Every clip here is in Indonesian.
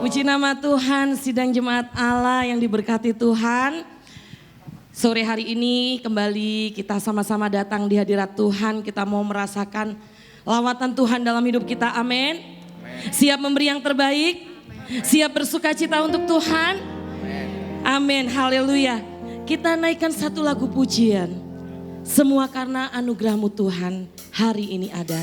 Puji nama Tuhan, sidang jemaat Allah yang diberkati Tuhan. Sore hari ini kembali kita sama-sama datang di hadirat Tuhan. Kita mau merasakan lawatan Tuhan dalam hidup kita, amin. Siap memberi yang terbaik, siap bersuka cita untuk Tuhan, amin, haleluya. Kita naikkan satu lagu pujian. Semua karena anugerah-Mu Tuhan hari ini ada.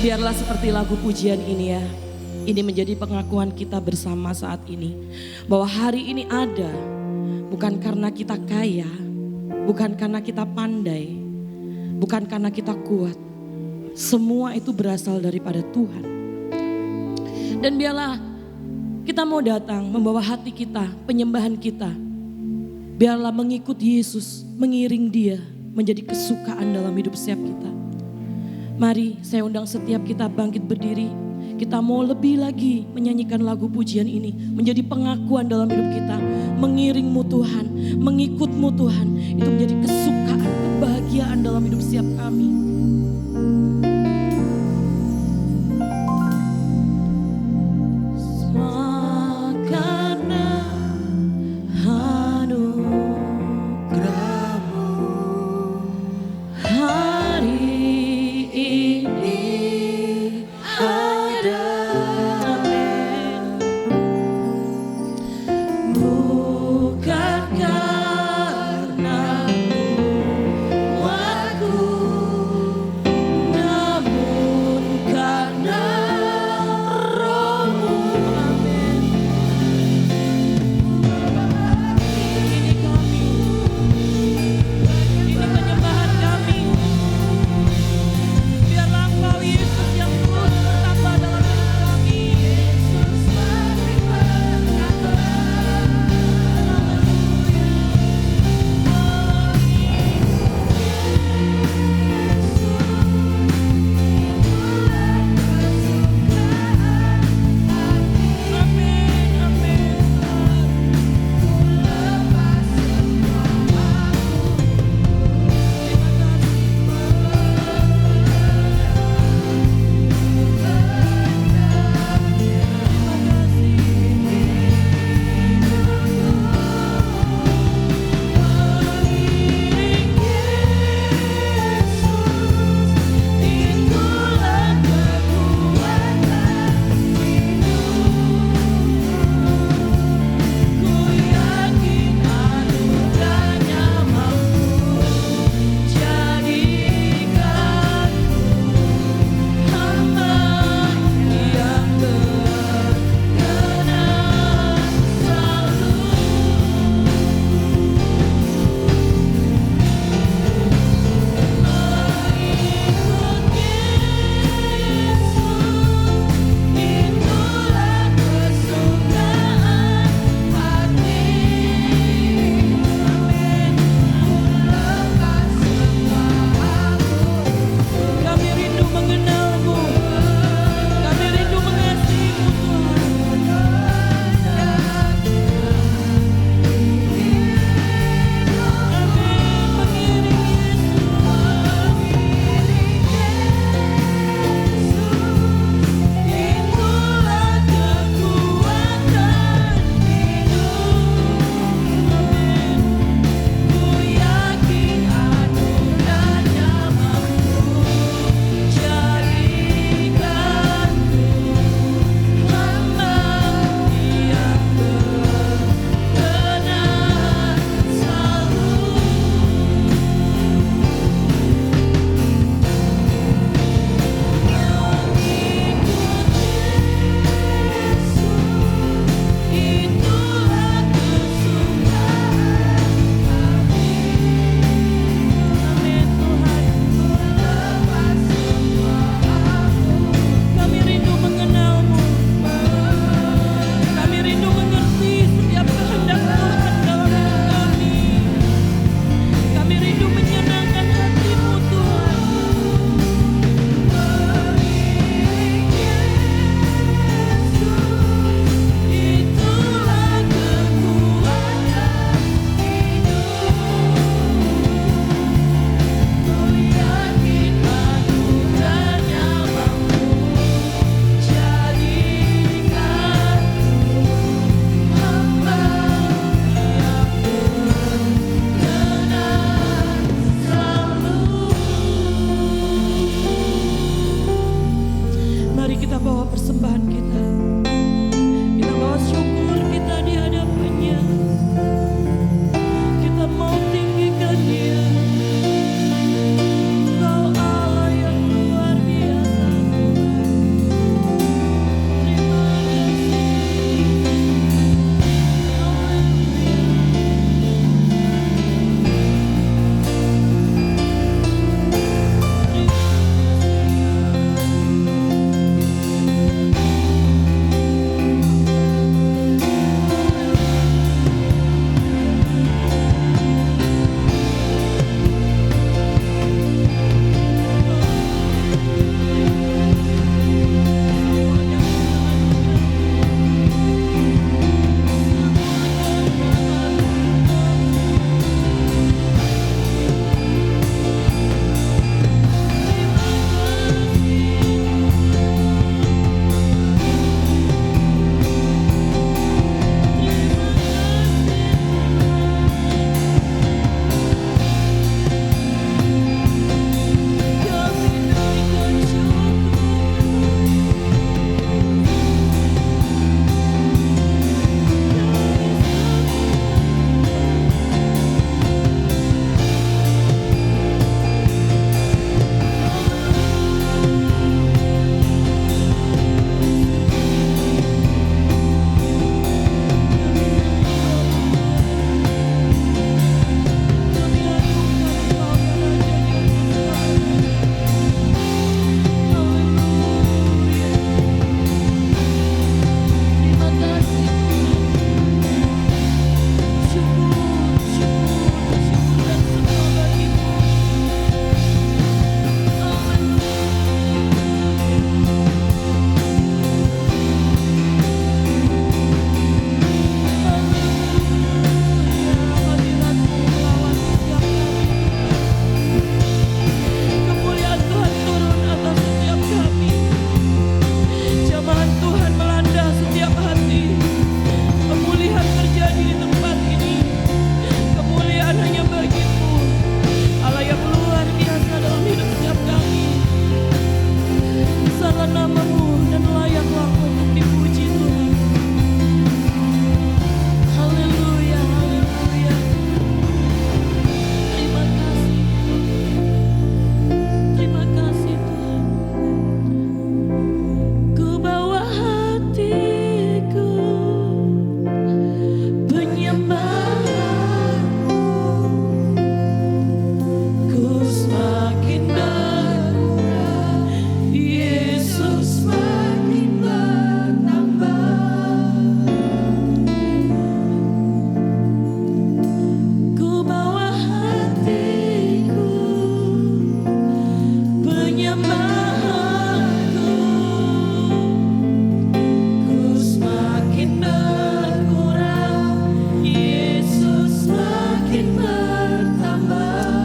Biarlah seperti lagu pujian ini ya. Ini menjadi pengakuan kita bersama saat ini. Bahwa hari ini ada bukan karena kita kaya, bukan karena kita pandai, bukan karena kita kuat. Semua itu berasal daripada Tuhan. Dan biarlah kita mau datang membawa hati kita, penyembahan kita. Biarlah mengikut Yesus, mengiring Dia menjadi kesukaan dalam hidup setiap kita. Mari saya undang setiap kita bangkit berdiri. Kita mau lebih lagi menyanyikan lagu pujian ini menjadi pengakuan dalam hidup kita. Mengiring-Mu Tuhan, mengikut-Mu Tuhan. Itu menjadi kesukaan, kebahagiaan dalam hidup setiap kami. Bukan karena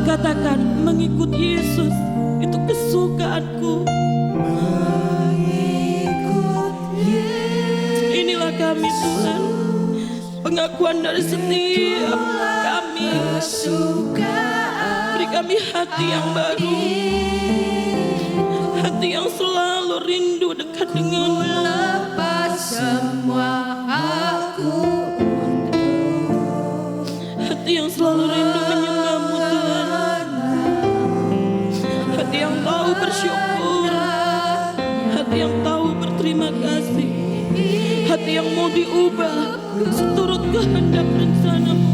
katakan, mengikut Yesus itu kesukaanku. Inilah kami Tuhan, pengakuan dari setiap kami. Beri kami hati yang baru, hati yang selalu rindu dekat dengan-Mu. Lepas semua aku, hati yang selalu rindu menyembah-Mu Tuhan, hati yang tahu bersyukur, hati yang tahu berterima kasih, hati yang mau diubah seturut kehendak rencana-Mu.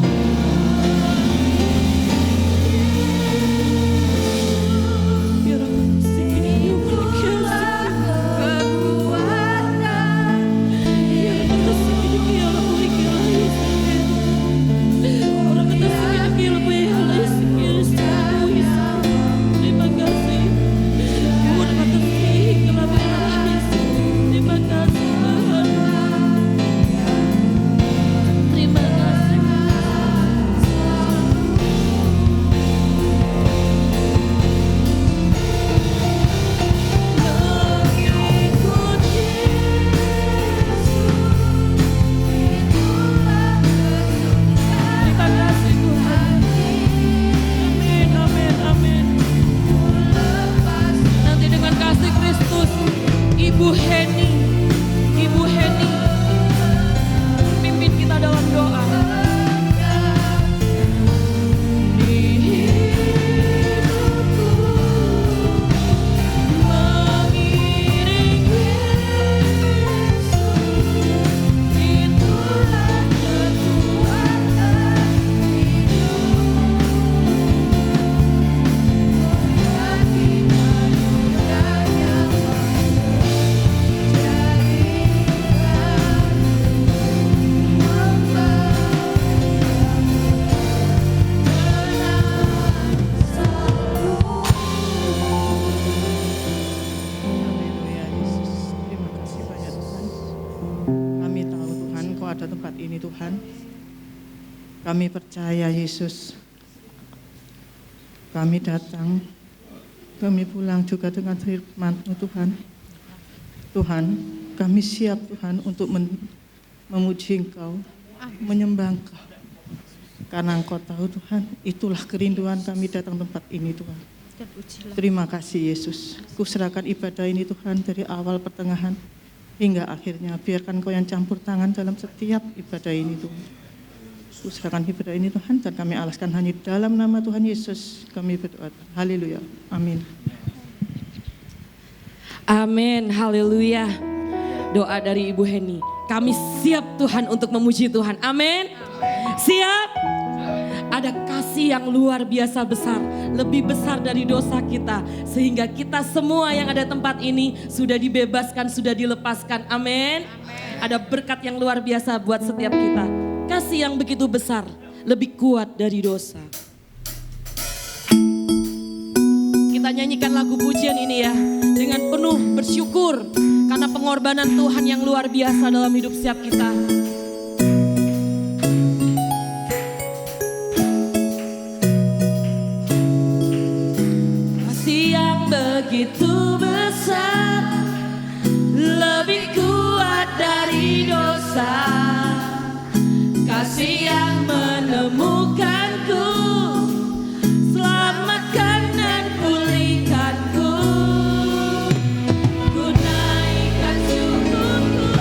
Ibu Heni, pimpin kita dalam doa. Di hidupku mengiring Yesus, itulah kekuatan ada tempat ini Tuhan. Kami percaya Yesus. Kami datang, kami pulang juga dengan firman-Mu Tuhan. Tuhan, kami siap Tuhan untuk memuji Engkau, menyembah Engkau. Karena Engkau tahu Tuhan, itulah kerinduan kami datang tempat ini Tuhan. Terima kasih Yesus. Kuserahkan ibadah ini Tuhan dari awal pertengahan hingga akhirnya. Biarkan Kau yang campur tangan dalam setiap ibadah ini Tuhan. Kuserahkan ibadah ini Tuhan dan kami alaskan hanya dalam nama Tuhan Yesus kami berdoa. Haleluya. Amin. Amin. Haleluya. Doa dari Ibu Heni. Kami siap Tuhan untuk memuji Tuhan. Amin. Siap? Ada kasih yang luar biasa besar, lebih besar dari dosa kita, sehingga kita semua yang ada tempat ini sudah dibebaskan, sudah dilepaskan. Amin. Ada berkat yang luar biasa buat setiap kita. Kasih yang begitu besar, lebih kuat dari dosa. Kita nyanyikan lagu pujian ini ya, dengan penuh bersyukur karena pengorbanan Tuhan yang luar biasa dalam hidup setiap kita. Begitu besar, lebih kuat dari dosa, kasih yang menemukanku, selamatkan dan pulihkanku. Ku naikkan syukurku,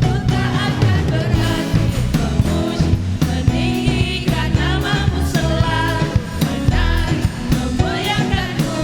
ku tak akan berhenti memuji, meninggikan nama-Mu selalu, menari, memuliakan-Mu.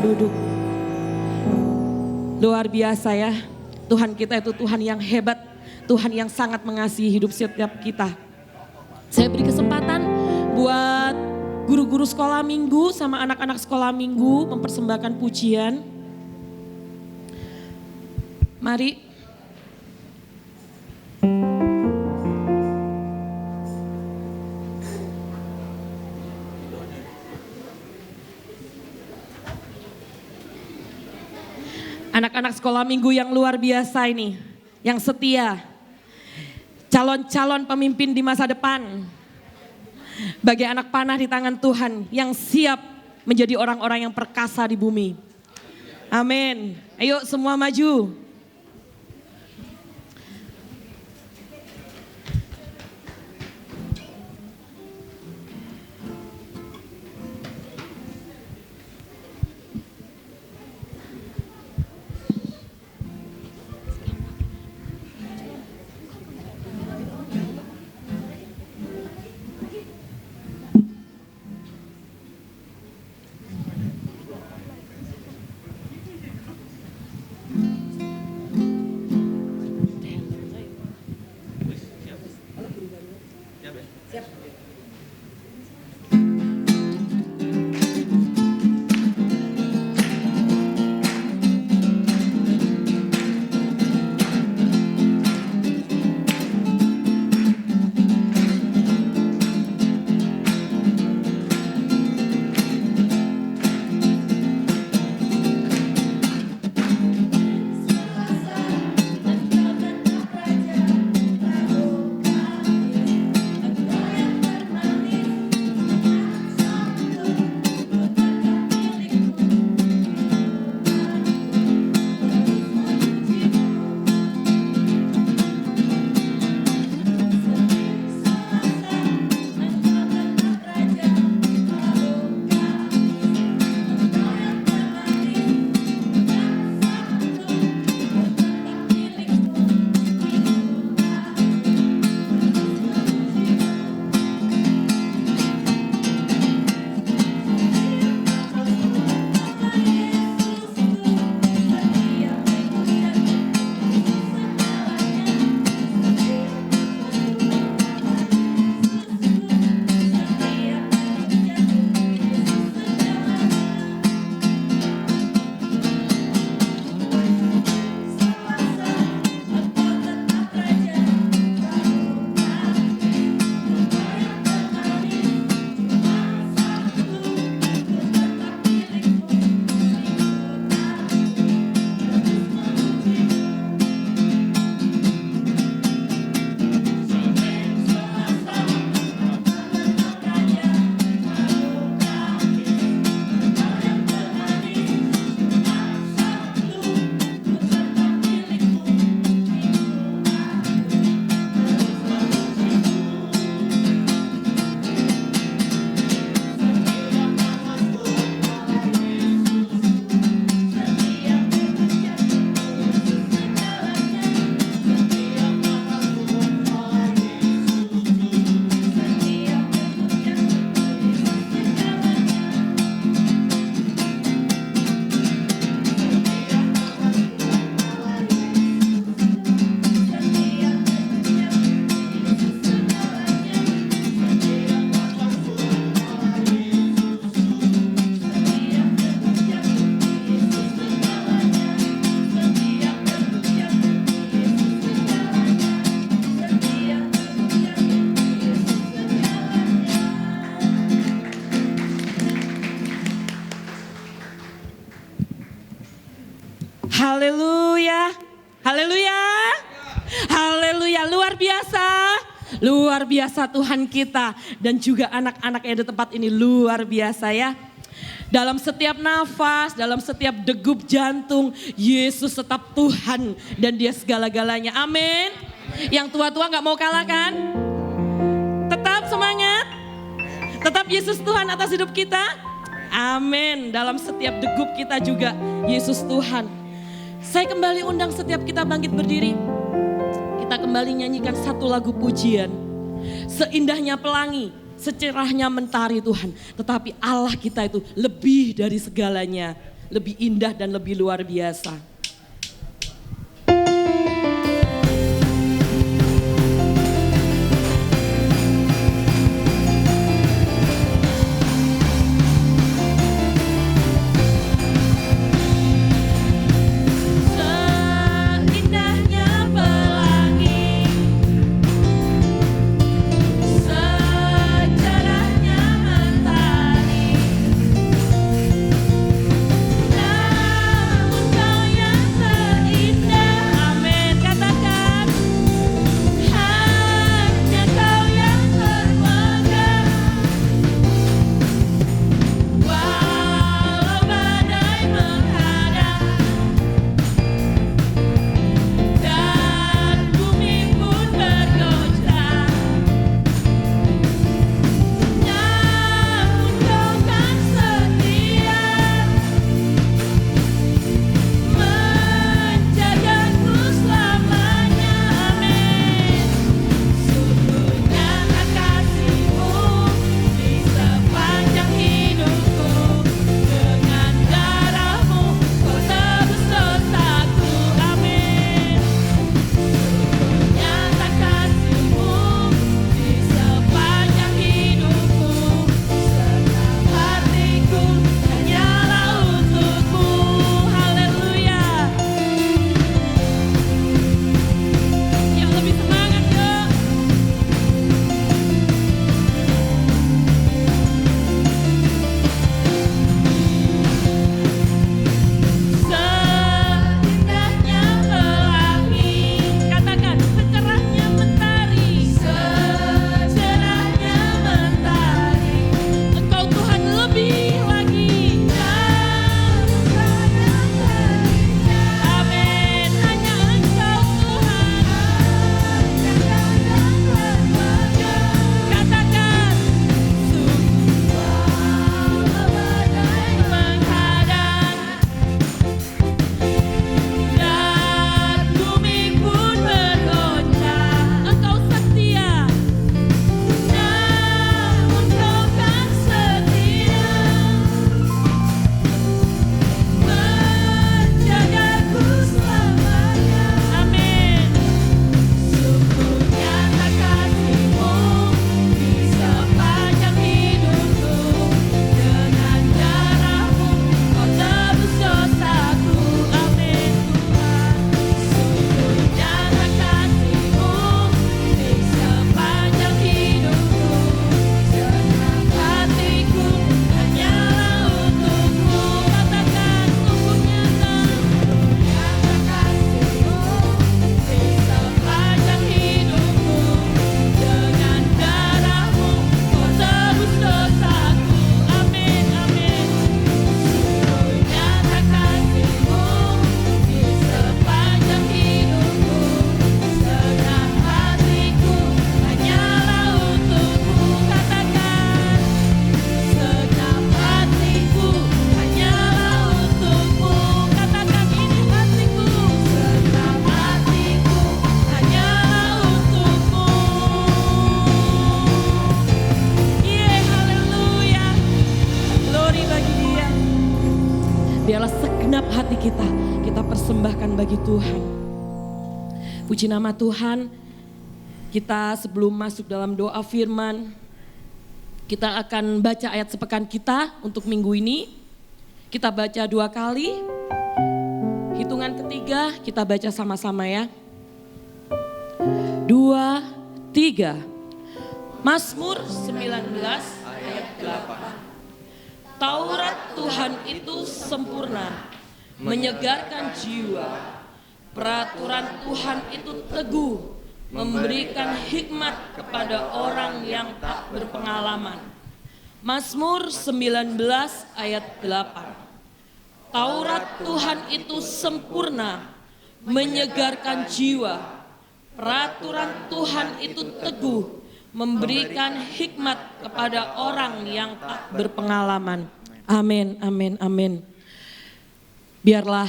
duduk. Luar biasa ya, Tuhan kita itu Tuhan yang hebat, Tuhan yang sangat mengasihi hidup setiap kita. Saya beri kesempatan buat guru-guru sekolah minggu sama anak-anak sekolah minggu mempersembahkan pujian. Mari. Anak-anak sekolah minggu yang luar biasa ini, yang setia, calon-calon pemimpin di masa depan, bagi anak panah di tangan Tuhan yang siap menjadi orang-orang yang perkasa di bumi. Amin. Ayo semua maju. Haleluya, haleluya, haleluya, luar biasa. Luar biasa Tuhan kita dan juga anak-anak yang ada di tempat ini luar biasa ya. Dalam setiap nafas, dalam setiap degup jantung, Yesus tetap Tuhan dan Dia segala-galanya. Amin. Yang tua-tua gak mau kalah kan? Tetap semangat. Tetap Yesus Tuhan atas hidup kita. Amin. Dalam setiap degup kita juga Yesus Tuhan. Saya kembali undang setiap kita bangkit berdiri. Kita kembali nyanyikan satu lagu pujian. Seindahnya pelangi, secerahnya mentari Tuhan. Tetapi Allah kita itu lebih dari segalanya. lebih indah dan lebih luar biasa. Biarlah segenap hati kita persembahkan bagi Tuhan. Puji nama Tuhan. Kita sebelum masuk dalam doa firman, kita akan baca ayat sepekan kita untuk minggu ini. Kita baca 2 kali. Hitungan ketiga kita baca sama-sama ya. 2, 3. Mazmur 19 ayat 8. Taurat Tuhan itu sempurna, menyegarkan jiwa. Peraturan Tuhan itu teguh, memberikan hikmat kepada orang yang tak berpengalaman. Mazmur 19 ayat 8. Taurat Tuhan itu sempurna, menyegarkan jiwa. Peraturan Tuhan itu teguh, memberikan hikmat kepada orang yang tak berpengalaman. Amin, amin, amin. Biarlah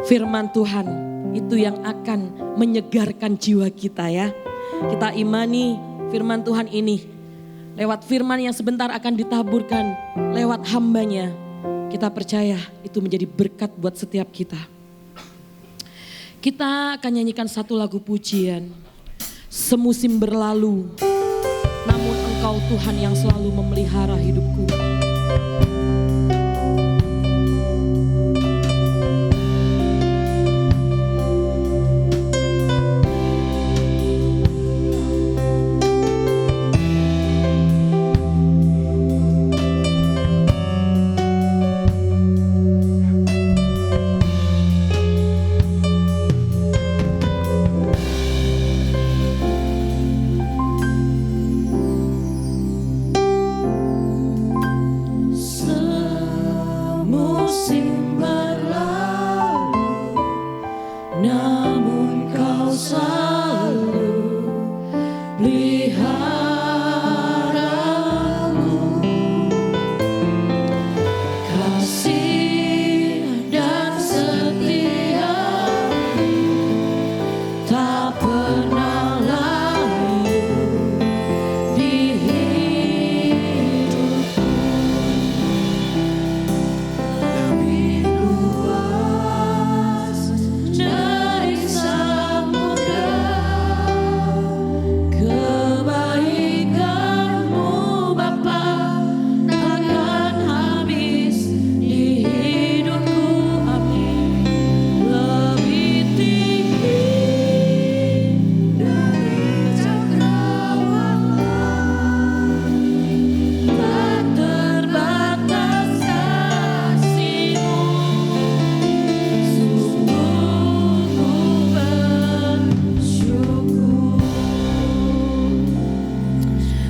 firman Tuhan itu yang akan menyegarkan jiwa kita ya. Kita imani firman Tuhan ini. Lewat firman yang sebentar akan ditaburkan lewat hambanya. kita percaya itu menjadi berkat buat setiap kita. Kita akan nyanyikan satu lagu pujian. Semusim berlalu, namun Engkau Tuhan yang selalu memelihara hidupku.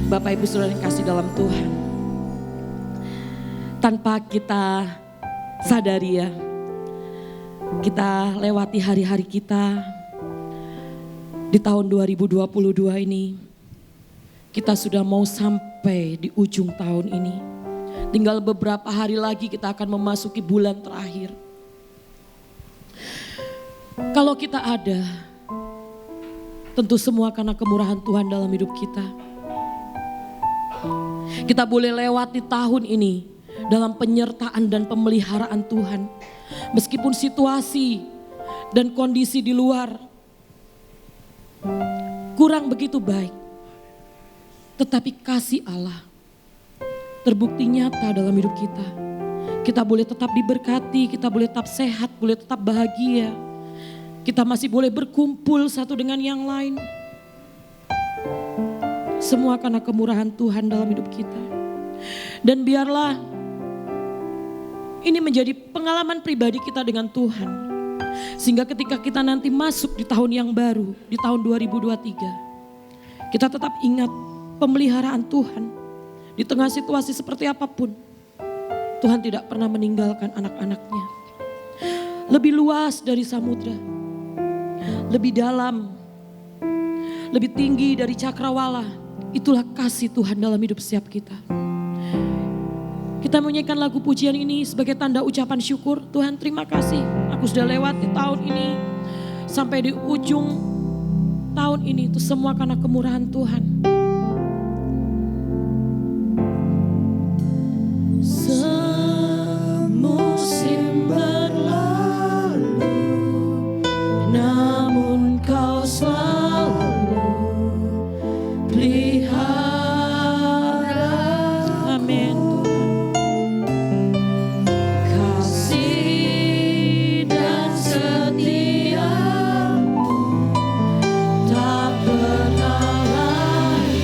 Bapak Ibu Saudara yang kasih dalam Tuhan, tanpa kita sadari ya, kita lewati hari-hari kita di tahun 2022 ini, kita sudah mau sampai di ujung tahun ini. Tinggal beberapa hari lagi kita akan memasuki bulan terakhir. Kalau kita ada, tentu semua karena kemurahan Tuhan dalam hidup kita. Kita boleh lewati tahun ini dalam penyertaan dan pemeliharaan Tuhan. Meskipun situasi dan kondisi di luar kurang begitu baik, tetapi kasih Allah terbukti nyata dalam hidup kita. Kita boleh tetap diberkati, kita boleh tetap sehat, boleh tetap bahagia. Kita masih boleh berkumpul satu dengan yang lain. Semua karena kemurahan Tuhan dalam hidup kita. Dan biarlah ini menjadi pengalaman pribadi kita dengan Tuhan. Sehingga ketika kita nanti masuk di tahun yang baru, di tahun 2023. Kita tetap ingat pemeliharaan Tuhan. Di tengah situasi seperti apapun, Tuhan tidak pernah meninggalkan anak-anaknya. Lebih luas dari samudra, lebih dalam, lebih tinggi dari cakrawala. Itulah kasih Tuhan dalam hidup setiap kita. Kita menyanyikan lagu pujian ini sebagai tanda ucapan syukur. Tuhan, terima kasih, aku sudah lewati tahun ini. Sampai di ujung tahun ini, itu semua karena kemurahan Tuhan. Semusim berlalu, namun Kau selalu pelihara. Amin. Kasih dan setia-Mu tak pernah layu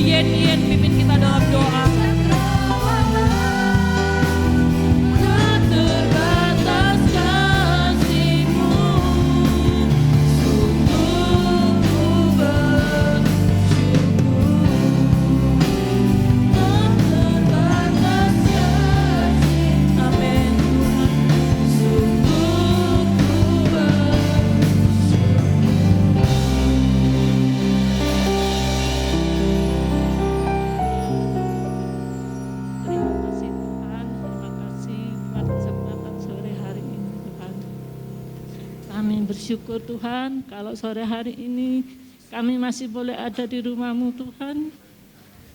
Yen pimpin kita dalam doa. Tak terbatas kasih-Mu, sungguh ku bersyukur. Tak terbatas kasih-Mu, Amin. sungguh ku Terima kasih Tuhan, terima kasih pada kesempatan sore hari ini Tuhan. Kami bersyukur Tuhan kalau sore hari ini kami masih boleh ada di rumah-Mu Tuhan.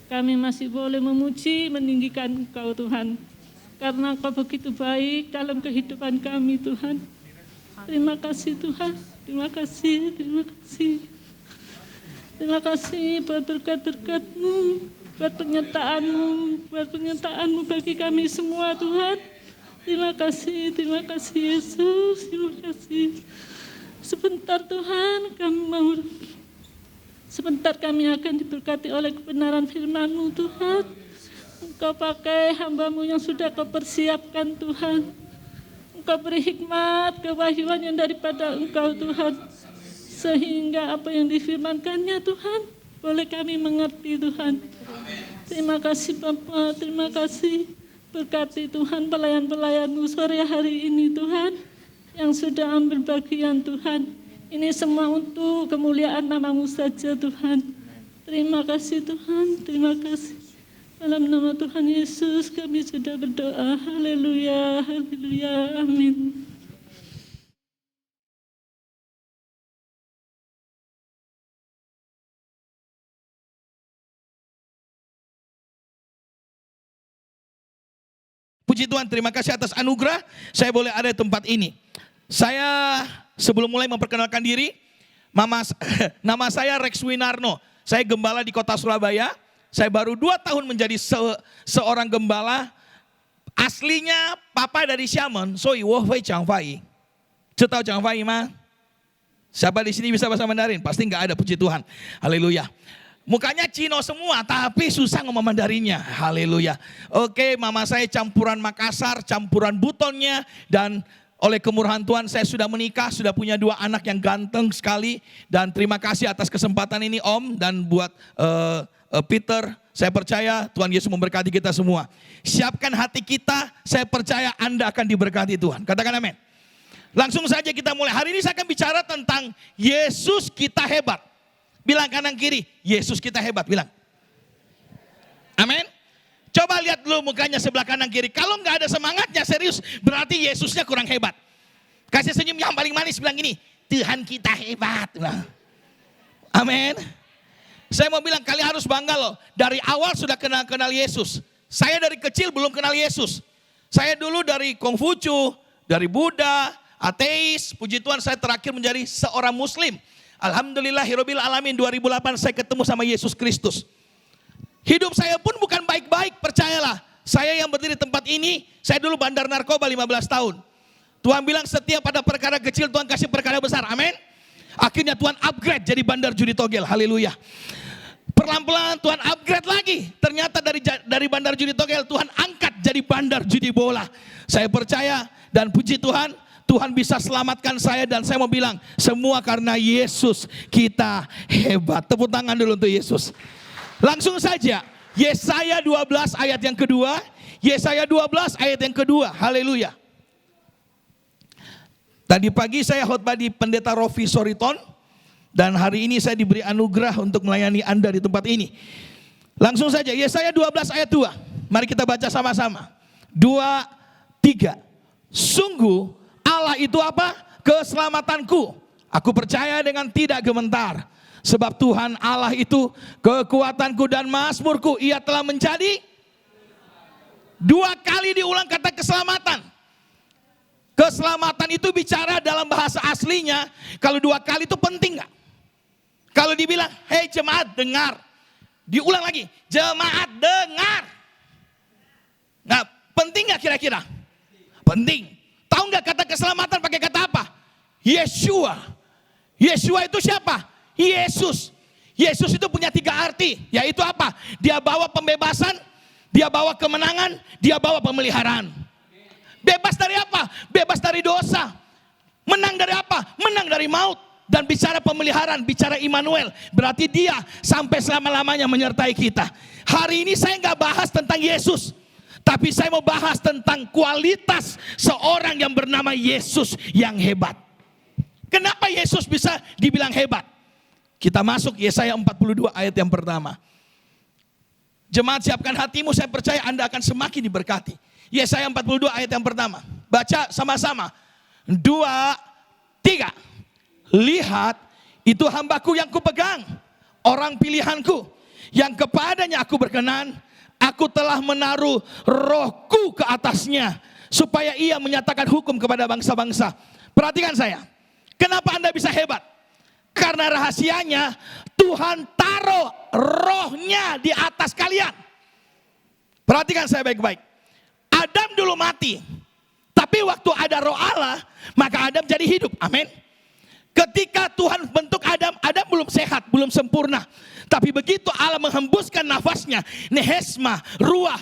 Kami masih boleh memuji, meninggikan Engkau Tuhan. Karena Engkau begitu baik dalam kehidupan kami Tuhan. Terima kasih Tuhan, terima kasih, terima kasih. Terima kasih buat berkat-berkat-Mu, buat penyertaan-Mu bagi kami semua Tuhan. Terima kasih Yesus, terima kasih. Sebentar Tuhan sebentar kami akan diberkati oleh kebenaran firman-Mu Tuhan. Engkau pakai hamba-Mu yang sudah Kau persiapkan Tuhan. Engkau beri hikmat, kewahyuan yang daripada Engkau Tuhan. Sehingga apa yang difirmankannya Tuhan, boleh kami mengerti Tuhan. Terima kasih Bapa, terima kasih. Berkati Tuhan pelayan-pelayan-Mu sore hari ini Tuhan, yang sudah ambil bagian Tuhan. Ini semua untuk kemuliaan nama-Mu saja Tuhan. Terima kasih Tuhan, terima kasih. Dalam nama Tuhan Yesus kami sudah berdoa. Haleluya, haleluya, amin. Puji Tuhan, terima kasih atas anugerah saya boleh ada di tempat ini. Saya sebelum mulai memperkenalkan diri, nama saya Rex Winarno. Saya gembala di kota Surabaya. Saya baru 2 tahun menjadi seorang gembala. Aslinya papa dari Xiamen, so wo hui jiang fai. Tahu jiang fai mah? Siapa di sini bisa bahasa Mandarin? Pasti enggak ada, puji Tuhan. Haleluya. Mukanya Cino semua, tapi susah ngomong Mandarinnya. Haleluya. Oke, mama saya campuran Makassar, campuran Butonnya. Dan oleh kemurahan Tuhan saya sudah menikah, sudah punya 2 anak yang ganteng sekali. Dan terima kasih atas kesempatan ini Om. Dan buat Peter, saya percaya Tuhan Yesus memberkati kita semua. Siapkan hati kita, saya percaya Anda akan diberkati Tuhan. Katakan amin. Langsung saja kita mulai. Hari ini saya akan bicara tentang Yesus kita hebat. Bilang kanan kiri, Yesus kita hebat, bilang. Amin. Coba lihat dulu mukanya sebelah kanan kiri. Kalau nggak ada semangatnya serius, berarti Yesusnya kurang hebat. Kasih senyum yang paling manis, bilang gini, Tuhan kita hebat. Bilang. Amin. Saya mau bilang kalian harus bangga loh. Dari awal sudah kenal Yesus. Saya dari kecil belum kenal Yesus. Saya dulu dari Konghucu, dari Buddha, ateis. Puji Tuhan saya terakhir menjadi seorang Muslim. Alhamdulillahirabbil alamin 2008 saya ketemu sama Yesus Kristus. Hidup saya pun bukan baik-baik, percayalah. Saya yang berdiri tempat ini, saya dulu bandar narkoba 15 tahun. Tuhan bilang setiap pada perkara kecil Tuhan kasih perkara besar, amin. Akhirnya Tuhan upgrade jadi bandar judi togel, haleluya. Pelan-pelan Tuhan upgrade lagi. Ternyata dari bandar judi togel Tuhan angkat jadi bandar judi bola. Saya percaya dan puji Tuhan, Tuhan bisa selamatkan saya dan saya mau bilang semua karena Yesus kita hebat. Tepuk tangan dulu untuk Yesus. Langsung saja Yesaya 12 ayat yang kedua. Yesaya 12 ayat yang kedua. Haleluya. Tadi pagi saya khotbah di Pendeta Rofi Soriton. Dan hari ini saya diberi anugerah untuk melayani Anda di tempat ini. Langsung saja Yesaya 12 ayat 2. Mari kita baca sama-sama. 2, 3. Sungguh Allah itu apa? Keselamatanku. Aku percaya dengan tidak gemetar. Sebab Tuhan Allah itu kekuatanku dan mazmurku. Ia telah menjadi 2 kali diulang kata keselamatan. Keselamatan itu bicara dalam bahasa aslinya. Kalau 2 kali itu penting gak? Kalau dibilang, hei jemaat dengar. Diulang lagi, jemaat dengar. Nah penting gak kira-kira? Penting. Tahu nggak kata keselamatan pakai kata apa? Yeshua. Yeshua itu siapa? Yesus. Yesus itu punya 3 arti, yaitu apa? Dia bawa pembebasan, dia bawa kemenangan, dia bawa pemeliharaan. Bebas dari apa? Bebas dari dosa. Menang dari apa? Menang dari maut. Dan bicara pemeliharaan, bicara Immanuel, berarti dia sampai selama-lamanya menyertai kita. Hari ini saya nggak bahas tentang Yesus, tapi saya mau bahas tentang kualitas seorang yang bernama Yesus yang hebat. Kenapa Yesus bisa dibilang hebat? Kita masuk Yesaya 42 ayat yang pertama. Jemaat, siapkan hatimu, saya percaya Anda akan semakin diberkati. Yesaya 42 ayat yang pertama. Baca sama-sama. 2, 3. Lihat, itu hambaku yang kupegang, orang pilihanku, yang kepadanya aku berkenan. Aku telah menaruh rohku ke atasnya, supaya ia menyatakan hukum kepada bangsa-bangsa. Perhatikan saya, kenapa Anda bisa hebat? Karena rahasianya Tuhan taruh rohnya di atas kalian. Perhatikan saya baik-baik. Adam dulu mati, tapi waktu ada roh Allah, maka Adam jadi hidup. Amin. Ketika Tuhan bentuk Adam, Adam belum sehat, belum sempurna. Tapi begitu Allah menghembuskan nafasnya, nehesma, ruah,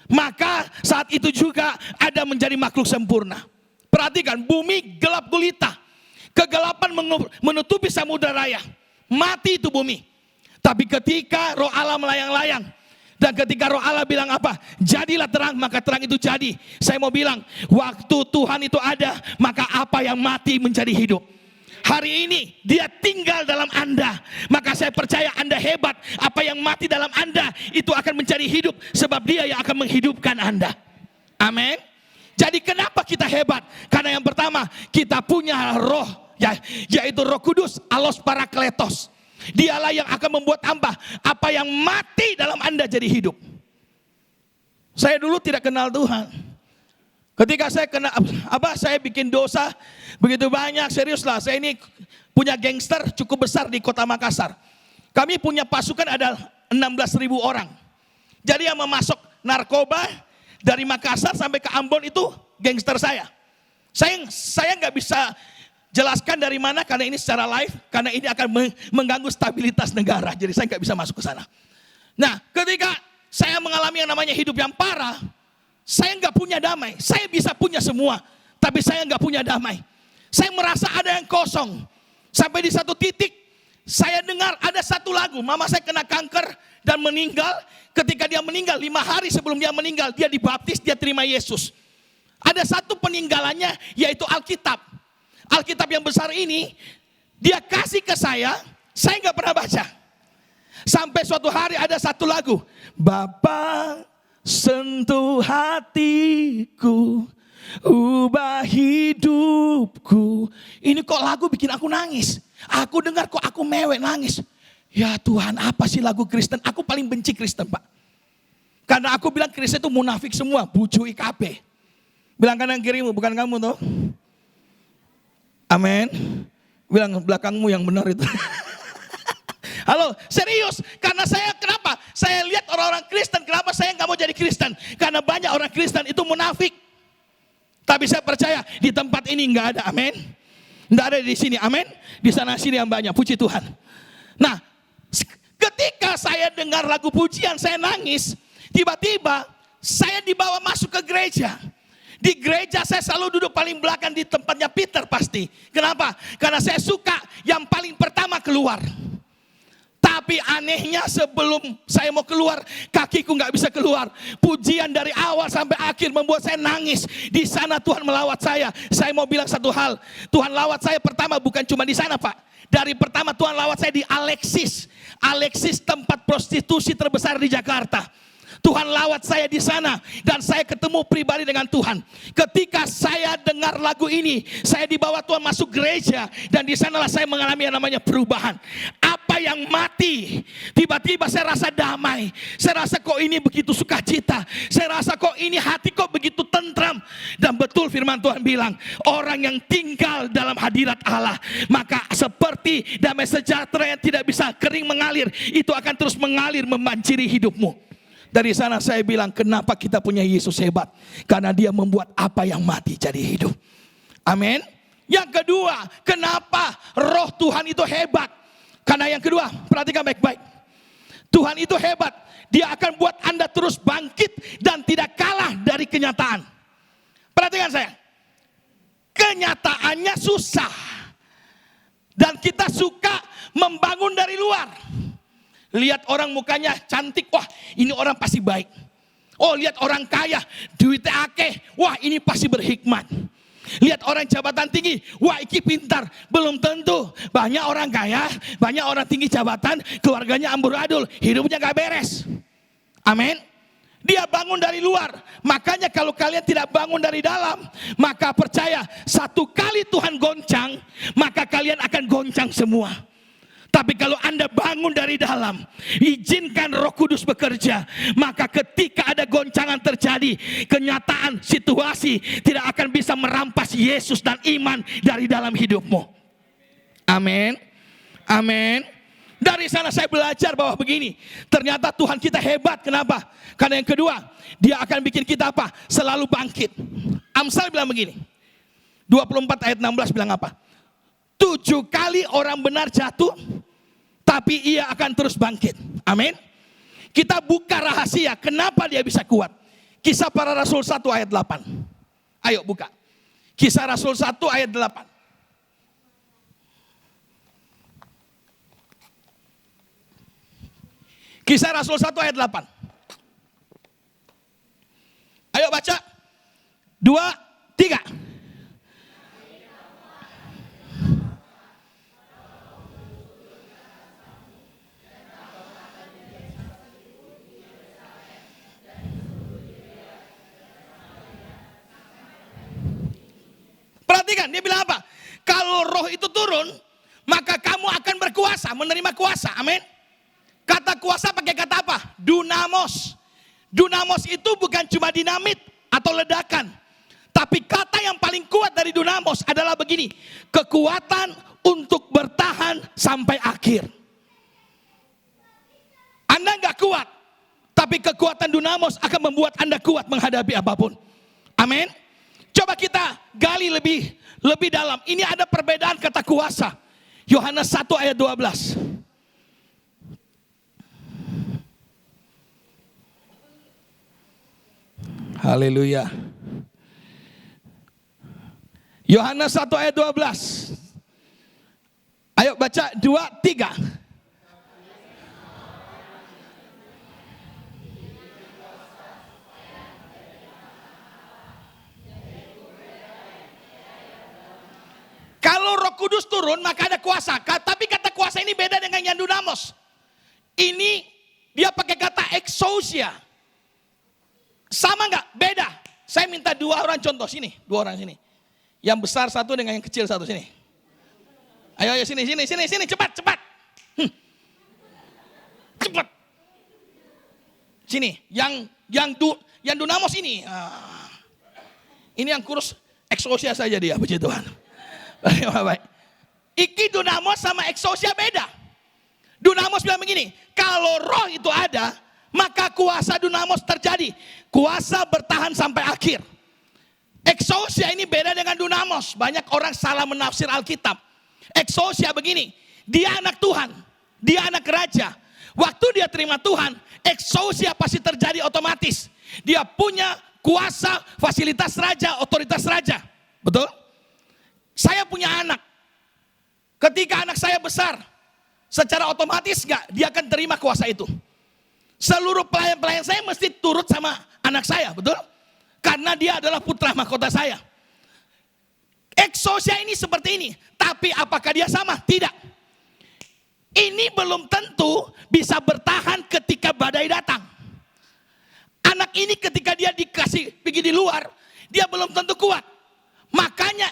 maka saat itu juga Adam menjadi makhluk sempurna. Perhatikan, bumi gelap gulita. Kegelapan menutupi samudra raya. Mati itu bumi. Tapi ketika roh Allah melayang-layang, dan ketika roh Allah bilang apa? Jadilah terang, maka terang itu jadi. Saya mau bilang, waktu Tuhan itu ada, maka apa yang mati menjadi hidup. Hari ini dia tinggal dalam Anda, maka saya percaya Anda hebat. Apa yang mati dalam Anda itu akan menjadi hidup, sebab dia yang akan menghidupkan Anda. Amin. Jadi kenapa kita hebat? Karena yang pertama, kita punya roh, yaitu Roh Kudus, Allos Parakletos. Dialah yang akan membuat apa yang mati dalam Anda jadi hidup. Saya dulu tidak kenal Tuhan. Ketika saya saya bikin dosa begitu banyak, seriuslah. Saya ini punya gangster cukup besar di kota Makassar. Kami punya pasukan ada 16.000 orang. Jadi yang memasok narkoba dari Makassar sampai ke Ambon itu gangster saya. Saya nggak bisa jelaskan dari mana karena ini secara live, karena ini akan mengganggu stabilitas negara. Jadi saya nggak bisa masuk ke sana. Nah, ketika saya mengalami yang namanya hidup yang parah, saya nggak punya damai. Saya bisa punya semua, tapi saya nggak punya damai. Saya merasa ada yang kosong. Sampai di satu titik, saya dengar ada satu lagu. Mama saya kena kanker dan meninggal. Ketika dia meninggal, 5 hari sebelum dia meninggal, dia dibaptis, dia terima Yesus. Ada satu peninggalannya, yaitu Alkitab. Alkitab yang besar ini, dia kasih ke saya nggak pernah baca. Sampai suatu hari ada satu lagu. Bapa, sentuh hatiku, ubah hidupku. Ini kok lagu bikin aku nangis. Aku dengar kok aku mewek nangis. Ya Tuhan, apa sih lagu Kristen? Aku paling benci Kristen, Pak. Karena aku bilang Kristen itu munafik semua, buju IKP. Bilang kanan kirimu, bukan kamu toh. Amin. Bilang belakangmu yang benar itu. Halo, serius. Karena saya kenapa? Saya lihat orang-orang Kristen, kenapa saya nggak mau jadi Kristen? Karena banyak orang Kristen itu munafik. Tapi saya percaya di tempat ini nggak ada, amin. Nggak ada di sini, amin. Di sana sini yang banyak, puji Tuhan. Nah, ketika saya dengar lagu pujian, saya nangis. Tiba-tiba saya dibawa masuk ke gereja. Di gereja saya selalu duduk paling belakang di tempatnya Peter pasti. Kenapa? Karena saya suka yang paling pertama keluar. Tapi anehnya sebelum saya mau keluar, kakiku nggak bisa keluar. Pujian dari awal sampai akhir membuat saya nangis. Di sana Tuhan melawat saya. Saya mau bilang satu hal. Tuhan lawat saya pertama bukan cuma di sana, Pak. Dari pertama Tuhan lawat saya di Alexis. Alexis tempat prostitusi terbesar di Jakarta. Tuhan lawat saya di sana dan saya ketemu pribadi dengan Tuhan. Ketika saya dengar lagu ini, saya dibawa Tuhan masuk gereja dan di sanalah saya mengalami yang namanya perubahan. Apa yang mati, tiba-tiba saya rasa damai. Saya rasa kok ini begitu sukacita. Saya rasa kok ini hati kok begitu tentram. Dan betul firman Tuhan bilang, orang yang tinggal dalam hadirat Allah, maka seperti damai sejahtera yang tidak bisa kering mengalir, itu akan terus mengalir membanjiri hidupmu. Dari sana saya bilang, kenapa kita punya Yesus hebat? Karena dia membuat apa yang mati jadi hidup. Amin. Yang kedua, kenapa roh Tuhan itu hebat? Karena yang kedua, perhatikan baik-baik. Tuhan itu hebat. Dia akan buat Anda terus bangkit dan tidak kalah dari kenyataan. Perhatikan saya. Kenyataannya susah. Dan kita suka membangun dari luar. Lihat orang mukanya cantik, wah ini orang pasti baik. Oh lihat orang kaya, duitnya akeh, wah ini pasti berhikmat. Lihat orang jabatan tinggi, wah iki pintar. Belum tentu, banyak orang kaya, banyak orang tinggi jabatan, keluarganya amburadul, hidupnya gak beres. Amin. Dia bangun dari luar. Makanya kalau kalian tidak bangun dari dalam, maka percaya satu kali Tuhan goncang, maka kalian akan goncang semua. Tapi kalau Anda bangun dari dalam, izinkan Roh Kudus bekerja, maka ketika ada goncangan terjadi, kenyataan situasi tidak akan bisa merampas Yesus dan iman dari dalam hidupmu. Amin. Amin. Dari sana saya belajar bahwa begini, ternyata Tuhan kita hebat. Kenapa? Karena yang kedua, Dia akan bikin kita apa? Selalu bangkit. Amsal bilang begini, 24 ayat 16 bilang apa? 7 kali orang benar jatuh, tapi ia akan terus bangkit. Amin. Kita buka rahasia kenapa dia bisa kuat. Kisah Para Rasul 1 ayat 8. Ayo buka. Kisah Rasul 1 ayat 8. Kisah Rasul 1 ayat 8. Ayo baca. 2, 3. Perhatikan, dia bilang apa? Kalau roh itu turun, maka kamu akan berkuasa, menerima kuasa. Amin. Kata kuasa pakai kata apa? Dunamos. Dunamos itu bukan cuma dinamit atau ledakan. Tapi kata yang paling kuat dari dunamos adalah begini. Kekuatan untuk bertahan sampai akhir. Anda nggak kuat, tapi kekuatan dunamos akan membuat Anda kuat menghadapi apapun. Amin. Coba kita gali lebih dalam. Ini ada perbedaan kata kuasa. Yohanes 1 ayat 12. Haleluya. Yohanes 1 ayat 12. Ayo baca 2, 3. Kalau Roh Kudus turun maka ada kuasa. Tapi kata kuasa ini beda dengan yang dunamos. Ini dia pakai kata exousia. Sama nggak? Beda. Saya minta 2 orang contoh sini, 2 orang sini. Yang besar satu dengan yang kecil satu sini. Ayo sini cepat. Cepat. Sini, yang dunamos ini. Ini yang kurus exousia saja dia, puji Tuhan. Baik. Iki dunamos sama exousia beda. Dunamos bilang begini, kalau roh itu ada, maka kuasa dunamos terjadi. Kuasa bertahan sampai akhir. Exousia ini beda dengan dunamos. Banyak orang salah menafsir Alkitab. Exousia begini, dia anak Tuhan, dia anak raja. Waktu dia terima Tuhan, exousia pasti terjadi otomatis. Dia punya kuasa, fasilitas raja, otoritas raja. Betul? Saya punya anak. Ketika anak saya besar, secara otomatis dia akan terima kuasa itu. Seluruh pelayan-pelayan saya mesti turut sama anak saya, betul? Karena dia adalah putra mahkota saya. Exousia ini seperti ini, tapi apakah dia sama? Tidak. Ini belum tentu bisa bertahan ketika badai datang. Anak ini ketika dia dikasih pergi di luar, dia belum tentu kuat. Makanya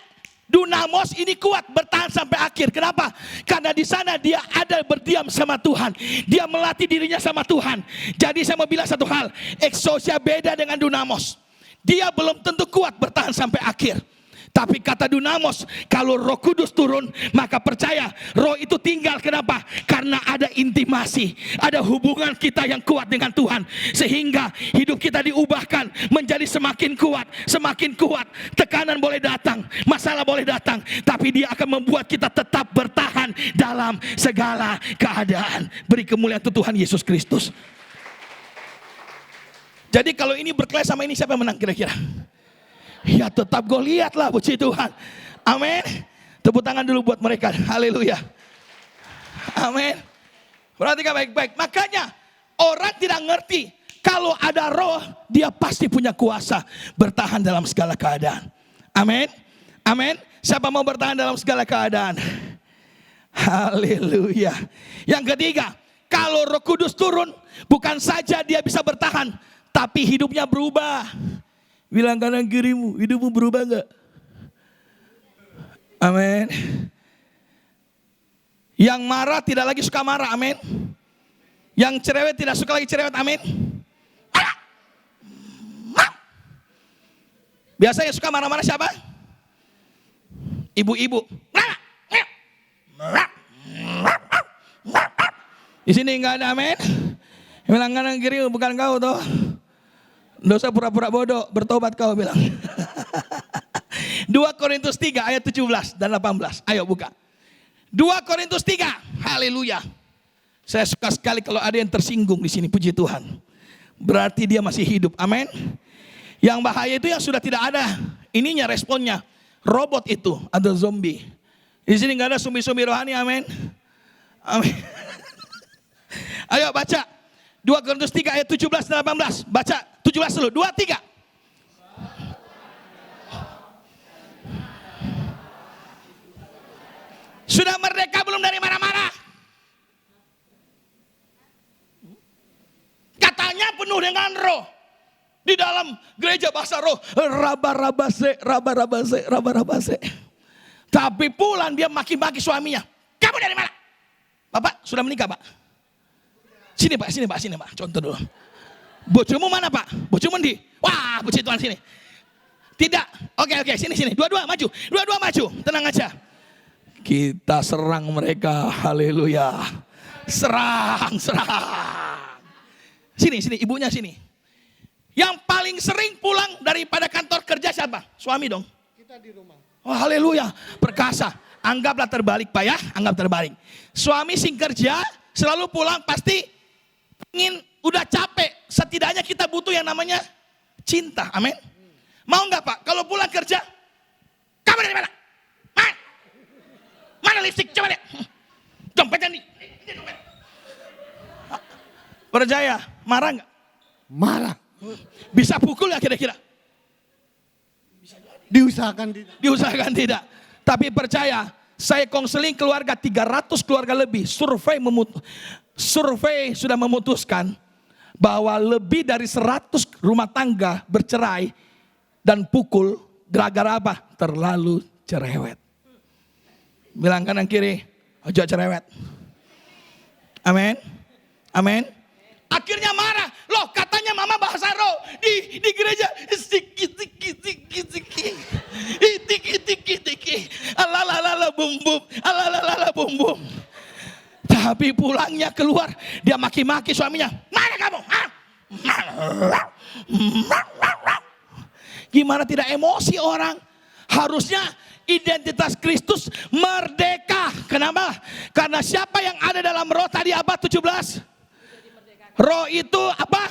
dunamos ini kuat bertahan sampai akhir. Kenapa? Karena di sana dia ada berdiam sama Tuhan. Dia melatih dirinya sama Tuhan. Jadi saya mau bilang satu hal, exousia beda dengan dunamos. Dia belum tentu kuat bertahan sampai akhir. Tapi kata dunamos, kalau Roh Kudus turun, maka percaya roh itu tinggal. Kenapa? Karena ada intimasi, ada hubungan kita yang kuat dengan Tuhan. Sehingga hidup kita diubahkan menjadi semakin kuat, semakin kuat. Tekanan boleh datang, masalah boleh datang, tapi dia akan membuat kita tetap bertahan dalam segala keadaan. Beri kemuliaan untuk Tuhan Yesus Kristus. Jadi kalau ini berkelahi sama ini, siapa yang menang kira-kira? Ya tetap Goliat lah, puji Tuhan. Amin. Tepuk tangan dulu buat mereka. Haleluya. Amin. Perhatikan baik-baik. Makanya orang tidak ngerti, kalau ada roh, dia pasti punya kuasa bertahan dalam segala keadaan. Amin. Amin. Siapa mau bertahan dalam segala keadaan? Haleluya. Yang ketiga, kalau Roh Kudus turun, bukan saja dia bisa bertahan, tapi hidupnya berubah. Bilang kanan kirimu, hidupmu berubah enggak? Amin. Yang marah tidak lagi suka marah, amin. Yang cerewet tidak suka lagi cerewet, amin. Biasanya suka marah-marah siapa? Ibu-ibu. Di sini enggak ada, amin. Bilang kanan kiri, bukan kau toh. Dosa pura-pura bodoh, bertobat kau bilang. 2 Korintus 3 ayat 17 dan 18. Ayo buka. 2 Korintus 3. Haleluya. Saya suka sekali kalau ada yang tersinggung di sini, puji Tuhan. Berarti dia masih hidup. Amin. Yang bahaya itu yang sudah tidak ada ininya, responnya. Robot itu, ada zombie. Di sini enggak ada zombie-zombie rohani, amin. Amin. Ayo baca. 2 Korintus 3 ayat 17 dan 18. Baca 17 dulu. 2, 3. Sudah merdeka belum dari marah-marah? Katanya penuh dengan roh. Di dalam gereja bahasa roh. Raba-rabase. Tapi pulang dia maki-maki suaminya. Kamu dari mana? Bapak sudah menikah, Pak? Sini Pak. Contoh dulu. Bojomu mana, Pak? Bojomu di? Wah, puji Tuhan sini. Tidak. Oke, sini. Dua-dua maju. Tenang aja. Kita serang mereka. Haleluya. Serang. Sini, ibunya sini. Yang paling sering pulang daripada kantor kerja siapa? Suami dong. Kita di rumah. Oh, haleluya. Perkasa. Anggaplah terbalik, Pak ya. Anggap terbalik. Suami sing kerja selalu pulang pasti ingin, udah capek. Setidaknya kita butuh yang namanya cinta. Amin. Mau nggak Pak? Kalau pulang kerja, kamu dari mana? Mana lipstick? Coba lihat. Dompetnya nih. Ini dompet. Percaya? Marah nggak? Marah. Bisa pukul ya kira-kira? Diusahakan tidak. Tapi percaya, saya konseling keluarga 300 keluarga lebih. Survei sudah memutuskan bahwa lebih dari 100 rumah tangga bercerai dan pukul gara-gara apa? Terlalu cerewet. Bilang kanan kiri, ojo cerewet. Amin. Akhirnya marah. Loh, katanya mama bahasa roh di gereja. Tiki. Alalala bum bum. Tapi pulangnya keluar, dia maki-maki suaminya. Mana kamu? Gimana tidak emosi orang? Harusnya identitas Kristus merdeka. Kenapa? Karena siapa yang ada dalam roh tadi abad 17? Roh itu apa?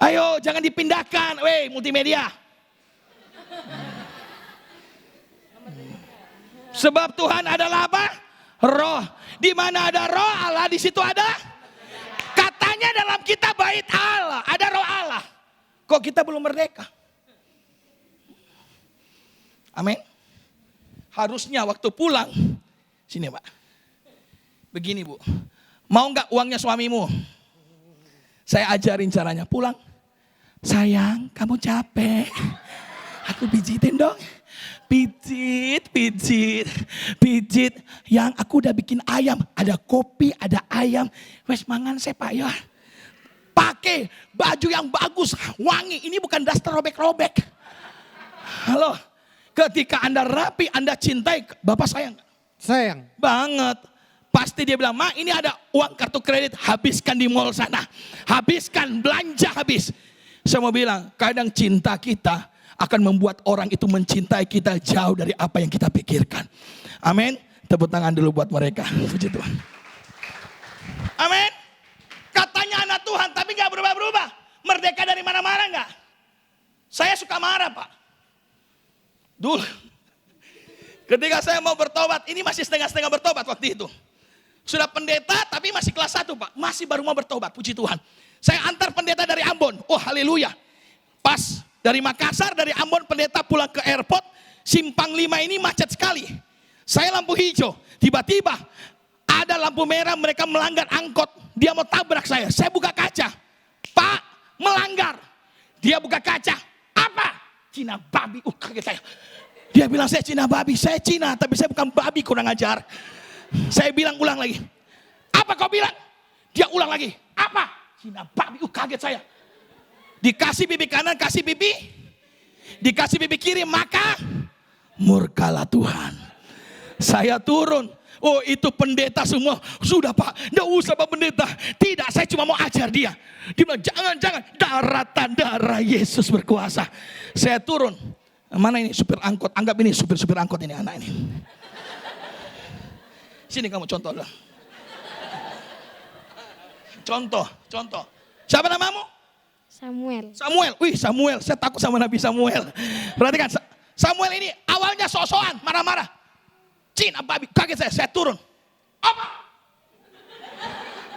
Ayo jangan dipindahkan. Weh, multimedia. Sebab Tuhan adalah apa? Roh. Di mana ada roh Allah, di situ ada. Katanya dalam kita bait Allah, ada roh Allah. Kok kita belum merdeka? Amin. Harusnya waktu pulang, sini Pak. Begini Bu, mau nggak uangnya suamimu? Saya ajarin caranya. Pulang, sayang kamu capek, aku pijitin dong. Pijit. Yang aku udah bikin ayam, ada kopi, ada ayam. Wes mangan saya Pak ya. Pakai baju yang bagus, wangi. Ini bukan daster robek-robek. Halo, ketika Anda rapi, Anda cintai, Bapak sayang? Sayang. Banget. pasti dia bilang, "Ma, ini ada uang kartu kredit, habiskan di mall sana. Habiskan, belanja habis." Saya mau bilang, kadang cinta kita akan membuat orang itu mencintai kita jauh dari apa yang kita pikirkan. Amin. Tepuk tangan dulu buat mereka. Puji Tuhan. Amin. Katanya anak Tuhan tapi gak berubah-berubah. Merdeka dari mana-mana gak? Saya suka marah, Pak. Dulu ketika saya mau bertobat, ini masih setengah-setengah bertobat waktu itu. Sudah pendeta tapi masih kelas 1, Pak. Masih baru mau bertobat, puji Tuhan. Saya antar pendeta dari Ambon. Oh, haleluya. Pas dari Makassar, dari Ambon pendeta pulang ke airport, Simpang 5 ini macet sekali. Saya lampu hijau, tiba-tiba ada lampu merah, mereka melanggar angkot. Dia mau tabrak saya buka kaca. "Pak, melanggar." Dia buka kaca. "Apa?" "Cina babi." Kaget saya. Dia bilang, "Saya Cina babi." "Saya Cina, tapi saya bukan babi, kurang ajar." Saya bilang ulang lagi. "Apa kau bilang?" Dia ulang lagi. "Apa?" "Cina babi." Kaget saya. Dikasih pipi kanan, kasih pipi. Dikasih pipi kiri, maka murkalah Tuhan. Saya turun. Oh, itu pendeta semua. "Sudah, Pak, enggak usah Pak pendeta." "Tidak, saya cuma mau ajar dia." Dia bilang, "Jangan. Daratan darah Yesus berkuasa." Saya turun. Mana ini supir angkot? Anggap ini supir angkot ini, anak ini. Sini kamu contoh lah. Contoh. Siapa namamu? Samuel. Wih, Samuel. Saya takut sama Nabi Samuel. Perhatikan, Samuel ini awalnya sok-sokan, marah-marah. "Cina babi." Kaget saya turun. "Apa?"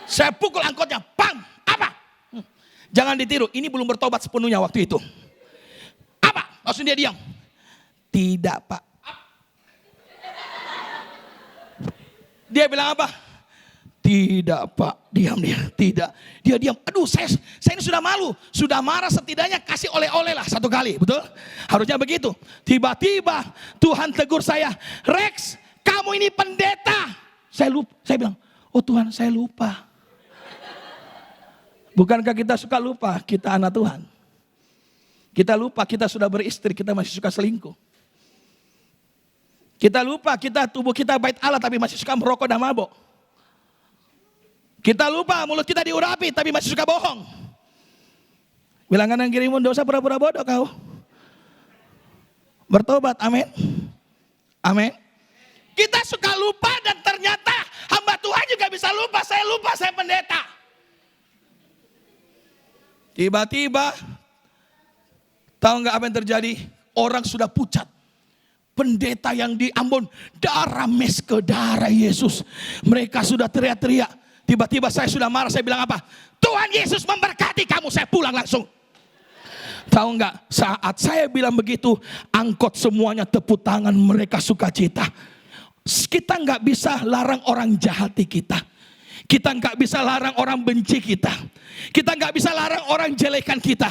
Saya pukul angkotnya. Pang. "Apa?" Jangan ditiru, ini belum bertobat sepenuhnya waktu itu. "Apa?" Langsung dia diam. "Tidak, Pak." Dia bilang apa? "Tidak, Pak." Diam dia. Tidak. Dia diam. Aduh, saya ini sudah malu. Sudah marah, setidaknya kasih oleh-oleh lah satu kali. Betul? Harusnya begitu. Tiba-tiba Tuhan tegur saya. "Rex, kamu ini pendeta." Saya lupa. Saya bilang, "Oh Tuhan, saya lupa." Bukankah kita suka lupa kita anak Tuhan? Kita lupa kita sudah beristri, kita masih suka selingkuh. Kita lupa kita tubuh kita bait Allah tapi masih suka merokok dan mabok. Kita lupa mulut kita diurapi tapi masih suka bohong. Bilang kanan kirimu, "Dosa pura-pura bodoh kau." Bertobat, amin. Amin. Kita suka lupa dan ternyata hamba Tuhan juga bisa lupa. Saya lupa saya pendeta. Tiba-tiba, tahu nggak apa yang terjadi? Orang sudah pucat. Pendeta yang di Ambon, darah meske, darah Yesus. Mereka sudah teriak-teriak. Tiba-tiba saya sudah marah, saya bilang apa? "Tuhan Yesus memberkati kamu." Saya pulang langsung. Tahu nggak? Saat saya bilang begitu, angkot semuanya tepuk tangan, mereka sukacita. Kita nggak bisa larang orang jahati kita. Kita nggak bisa larang orang benci kita. Kita nggak bisa larang orang jelekan kita.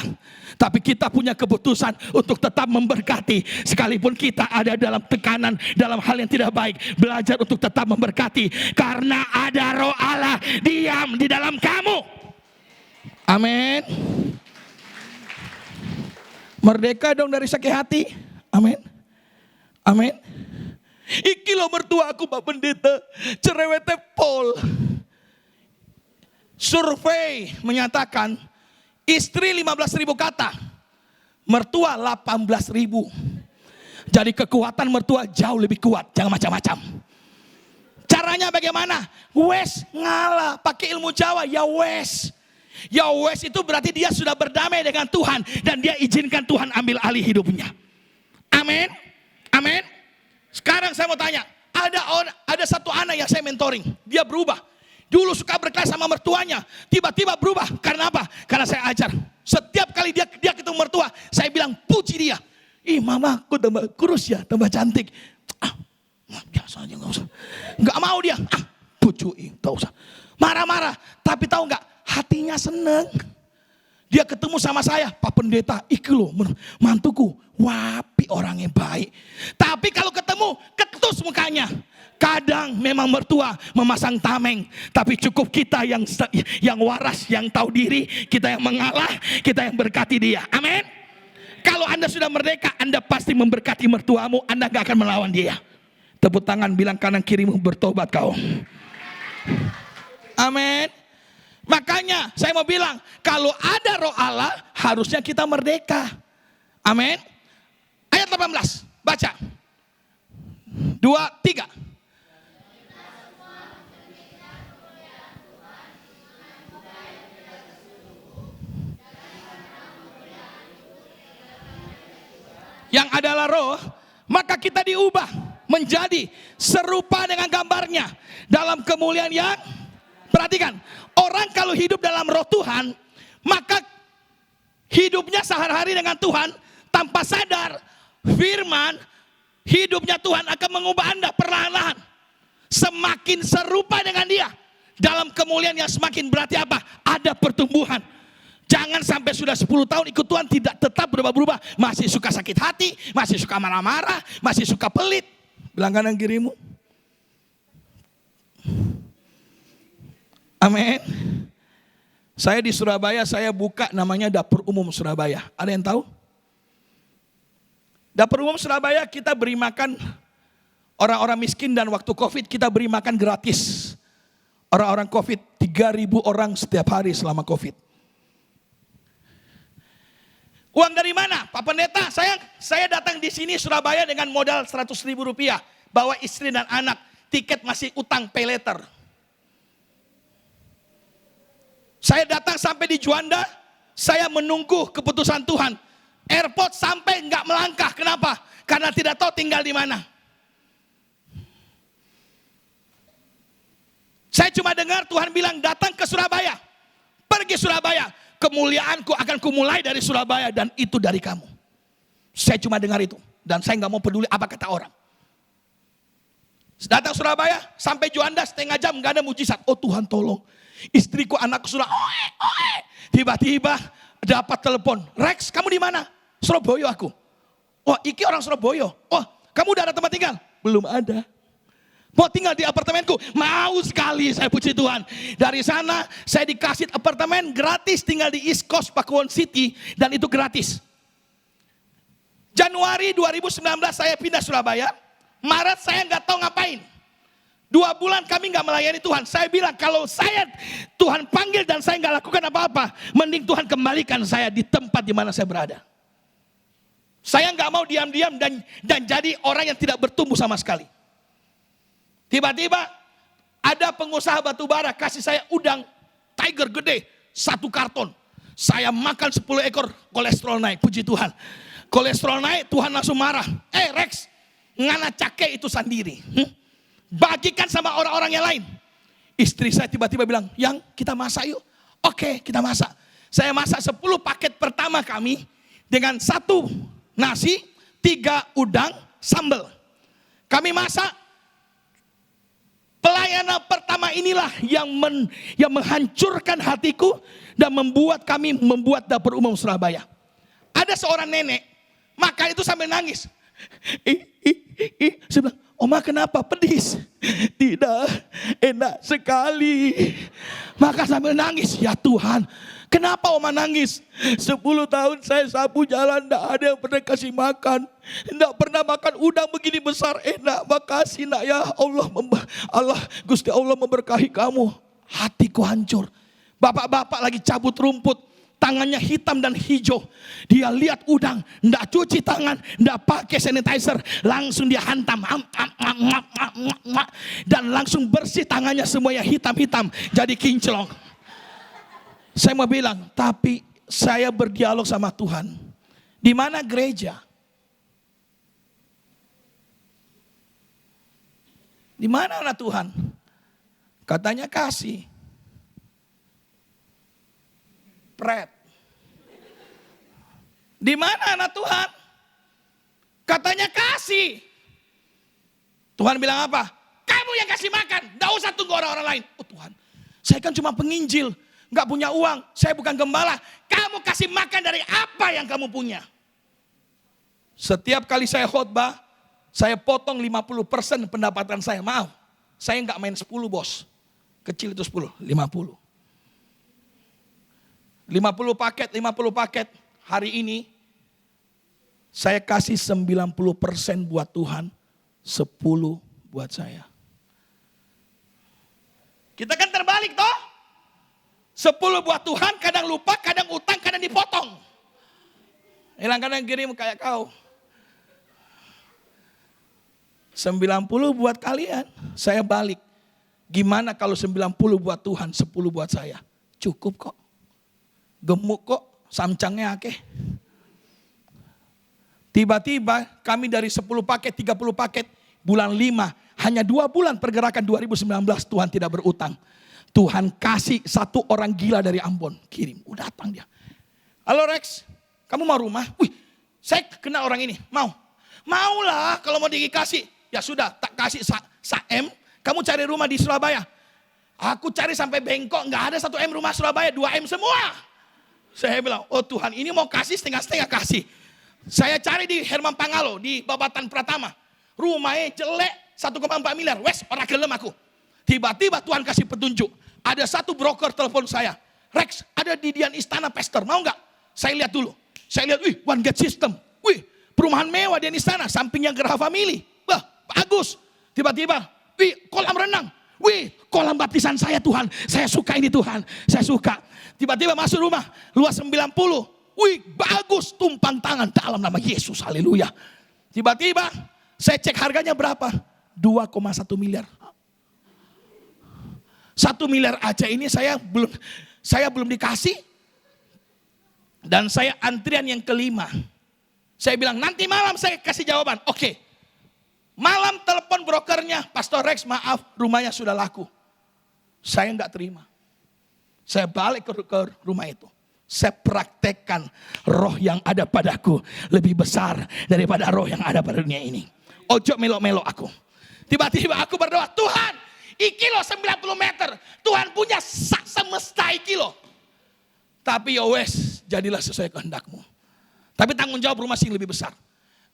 Tapi kita punya keputusan untuk tetap memberkati. Sekalipun kita ada dalam tekanan, dalam hal yang tidak baik. Belajar untuk tetap memberkati. Karena ada Roh Allah diam di dalam kamu. Amin. Merdeka dong dari sakit hati. Amin. Amin. "Iki lo mertua aku Pak Pendeta, cerewetnya pol." Survei menyatakan istri 15.000 kata, mertua 18.000. Jadi kekuatan mertua jauh lebih kuat, jangan macam-macam. Caranya bagaimana? Wes ngalah, pakai ilmu Jawa, ya wes. Ya wes itu berarti dia sudah berdamai dengan Tuhan dan dia izinkan Tuhan ambil alih hidupnya. Amin. Amin. Sekarang saya mau tanya, ada satu anak yang saya mentoring, dia berubah. Dulu suka berkelahi sama mertuanya, tiba-tiba berubah. Karena apa? Karena saya ajar. Setiap kali dia ketemu mertua, saya bilang puji dia. "Ih mama, aku tambah kurus ya, tambah cantik." Biasa aja, gak usah. Gak mau dia. Pujuin, gak usah. Marah-marah, tapi tahu gak? Hatinya seneng. Dia ketemu sama saya, "Pak Pendeta, iki loh mantuku, wapi orangnya baik." Tapi kalau ketemu, ketus mukanya. Kadang memang mertua memasang tameng, tapi cukup kita yang waras, yang tahu diri, kita yang mengalah, kita yang berkati dia. Amin. Kalau Anda sudah merdeka, Anda pasti memberkati mertuamu, Anda gak akan melawan dia. Tepuk tangan, bilang kanan kirimu, bertobat kau. Amin. Makanya saya mau bilang, kalau ada roh Allah, harusnya kita merdeka. Amin. Ayat 18, baca. 2, 3. Yang adalah roh, maka kita diubah menjadi serupa dengan gambarnya dalam kemuliaan yang, perhatikan, orang kalau hidup dalam roh Tuhan, maka hidupnya sehari-hari dengan Tuhan tanpa sadar, firman hidupnya Tuhan akan mengubah Anda perlahan-lahan semakin serupa dengan Dia dalam kemuliaan yang semakin. Berarti apa? Ada pertumbuhan. Jangan sampai sudah 10 tahun ikut Tuhan tidak tetap berubah-berubah. Masih suka sakit hati, masih suka marah-marah, masih suka pelit. Bilang kanan kirimu. Amin. Saya di Surabaya, saya buka namanya Dapur Umum Surabaya. Ada yang tahu? Dapur Umum Surabaya kita beri makan orang-orang miskin, dan waktu COVID kita beri makan gratis. Orang-orang COVID, 3.000 orang setiap hari selama COVID. Uang dari mana? Pak Pendeta, saya datang di sini Surabaya dengan modal 100.000 rupiah. Bawa istri dan anak, tiket masih utang pay later. Saya datang sampai di Juanda, saya menunggu keputusan Tuhan. Airport sampai nggak melangkah, kenapa? Karena tidak tahu tinggal di mana. Saya cuma dengar Tuhan bilang datang ke Surabaya, pergi Surabaya. Kemuliaanku akan kumulai dari Surabaya dan itu dari kamu. Saya cuma dengar itu dan saya nggak mau peduli apa kata orang. Datang Surabaya sampai Juanda setengah jam nggak ada mujizat. Oh Tuhan tolong, istriku anakku sudah tiba-tiba dapat telepon. Rex, kamu di mana? Surabaya aku. Oh iki orang Surabaya. Oh kamu udah ada tempat tinggal? Belum ada. Mau tinggal di apartemenku? Mau sekali, saya puji Tuhan. Dari sana saya dikasih apartemen gratis tinggal di East Coast Pakuwon City dan itu gratis. Januari 2019 saya pindah Surabaya. Maret saya nggak tahu ngapain. 2 bulan kami nggak melayani Tuhan. Saya bilang kalau saya Tuhan panggil dan saya nggak lakukan apa-apa, mending Tuhan kembalikan saya di tempat di mana saya berada. Saya nggak mau diam-diam dan jadi orang yang tidak bertumbuh sama sekali. Tiba-tiba ada pengusaha batu bara kasih saya udang tiger gede 1 karton. Saya makan 10 ekor, kolesterol naik, puji Tuhan. Kolesterol naik, Tuhan langsung marah. Rex, ngana cake itu sendiri. Bagikan sama orang-orang yang lain. Istri saya tiba-tiba bilang, yang kita masak yuk. Oke, kita masak. Saya masak 10 paket pertama kami dengan 1 nasi, 3 udang, sambal. Kami masak. Pelayanan pertama inilah yang menghancurkan hatiku dan membuat kami membuat Dapur Umum Surabaya. Ada seorang nenek, makan itu sambil nangis. Saya bilang, Oma kenapa? Pedis? Tidak, enak sekali. Maka sambil nangis, ya Tuhan, kenapa Oma nangis? 10 tahun saya sapu jalan, tidak ada yang pernah kasih makan. Tidak pernah makan udang begini besar, enak. Makasih nak ya Allah, Gusti Allah memberkahi kamu. Hatiku hancur. Bapak-bapak lagi cabut rumput, tangannya hitam dan hijau. Dia lihat udang, tidak cuci tangan, tidak pakai sanitizer, langsung dia hantam. Dan langsung bersih tangannya semuanya hitam-hitam, jadi kinclong. Saya mau bilang, tapi saya berdialog sama Tuhan. Di mana gereja? Di mana anak Tuhan? Katanya kasih. Pret. Di mana anak Tuhan? Katanya kasih. Tuhan bilang apa? Kamu yang kasih makan, gak usah tunggu orang-orang lain. Oh Tuhan, saya kan cuma penginjil, gak punya uang, saya bukan gembala. Kamu kasih makan dari apa yang kamu punya. Setiap kali saya khotbah, saya potong 50% pendapatan saya. Maaf, saya gak main 10 bos. Kecil itu 10, 50. 50 paket. Hari ini saya kasih 90% buat Tuhan, 10 buat saya. Kita kan terbalik. balik toh. 10 buat Tuhan, kadang lupa, kadang utang, kadang dipotong. Hilang kanan kiri kayak kau. 90 buat kalian, saya balik. Gimana kalau 90 buat Tuhan, 10 buat saya? Cukup kok. Gemuk kok, samcangnya akeh. Tiba-tiba kami dari 10 paket, 30 paket, bulan 5, hanya 2 bulan pergerakan 2019 Tuhan tidak berutang. Tuhan kasih 1 orang gila dari Ambon, kirim, udah datang dia. Halo Rex, kamu mau rumah? Wih, saya kenal orang ini, mau? Maulah kalau mau dikasih. Ya sudah, tak kasih sa-M, kamu cari rumah di Surabaya. Aku cari sampai Bengkok, nggak ada 1M rumah Surabaya, 2M semua. Saya bilang, oh Tuhan ini mau kasih setengah-setengah kasih. Saya cari di Herman Pangalo, di Babatan Pratama. Rumahnya jelek, 1,4 miliar, wes orang gelem aku. Tiba-tiba Tuhan kasih petunjuk. Ada 1 broker telepon saya. Rex, ada di Dian Istana Pester, mau nggak? Saya lihat dulu. Saya lihat, wih, One Gate System. Wih, perumahan mewah Dian Istana, sampingnya Geraha Family. Wah, bagus. Tiba-tiba, wih, kolam renang. Wih, kolam baptisan saya Tuhan. Saya suka ini Tuhan, saya suka. Tiba-tiba masuk rumah, luas 90. Wih, bagus, tumpang tangan dalam nama Yesus, haleluya. Tiba-tiba, saya cek harganya berapa? 2,1 miliar. 1 miliar aja ini saya belum dikasih. Dan saya antrian yang kelima. Saya bilang nanti malam saya kasih jawaban. Oke. Malam telepon brokernya, Pastor Rex maaf rumahnya sudah laku. Saya enggak terima. Saya balik ke rumah itu. Saya praktekkan roh yang ada padaku lebih besar daripada roh yang ada pada dunia ini. Ojo melo-melo aku. Tiba-tiba aku berdoa, Tuhan, ikilo 90 meter. Tuhan punya sak semesta ikilo. Tapi ya wes, jadilah sesuai kehendakmu. Tapi tanggung jawab rumah sing lebih besar.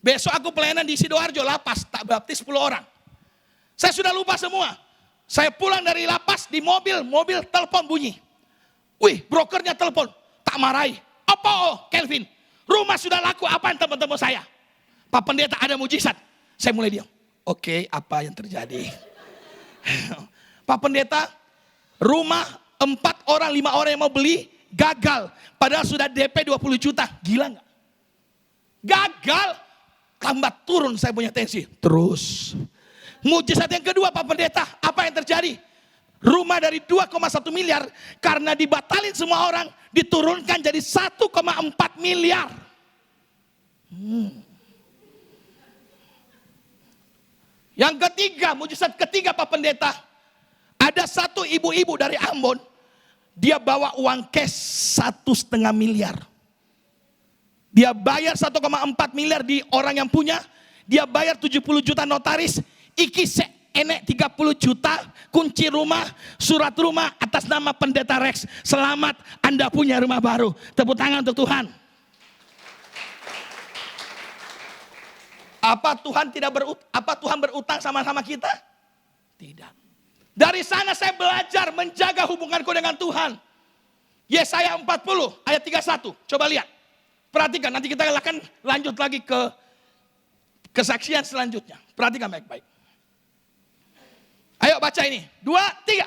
Besok aku pelayanan di Sidoarjo, lapas, tak baptis 10 orang. Saya sudah lupa semua. Saya pulang dari lapas di mobil telepon bunyi. Wih, brokernya telepon, tak marahi. Apa Kelvin? Rumah sudah laku, apaan teman-teman saya? Pak Pendeta ada mujizat. Saya mulai diam. Oke, apa yang terjadi? Pak Pendeta, rumah 4 orang, 5 orang yang mau beli, gagal. Padahal sudah DP 20 juta. Gila gak? Gagal. Lambat turun saya punya tensi. Terus. Mujizat yang kedua Pak Pendeta. Apa yang terjadi? Rumah dari 2,1 miliar. Karena dibatalin semua orang. Diturunkan jadi 1,4 miliar. Yang ketiga, mujizat ketiga Pak Pendeta. Ada 1 ibu-ibu dari Ambon. Dia bawa uang cash 1,5 miliar. Dia bayar 1,4 miliar di orang yang punya. Dia bayar 70 juta notaris. Iki enek 30 juta kunci rumah, surat rumah atas nama Pendeta Rex. Selamat, Anda punya rumah baru. Tepuk tangan untuk Tuhan. Apa Tuhan berutang sama kita? Tidak. Dari sana saya belajar menjaga hubunganku dengan Tuhan. Yesaya 40 ayat 31. Coba lihat. Perhatikan, nanti kita akan lanjut lagi ke kesaksian selanjutnya. Perhatikan baik-baik. Ayo baca ini. 2, 3.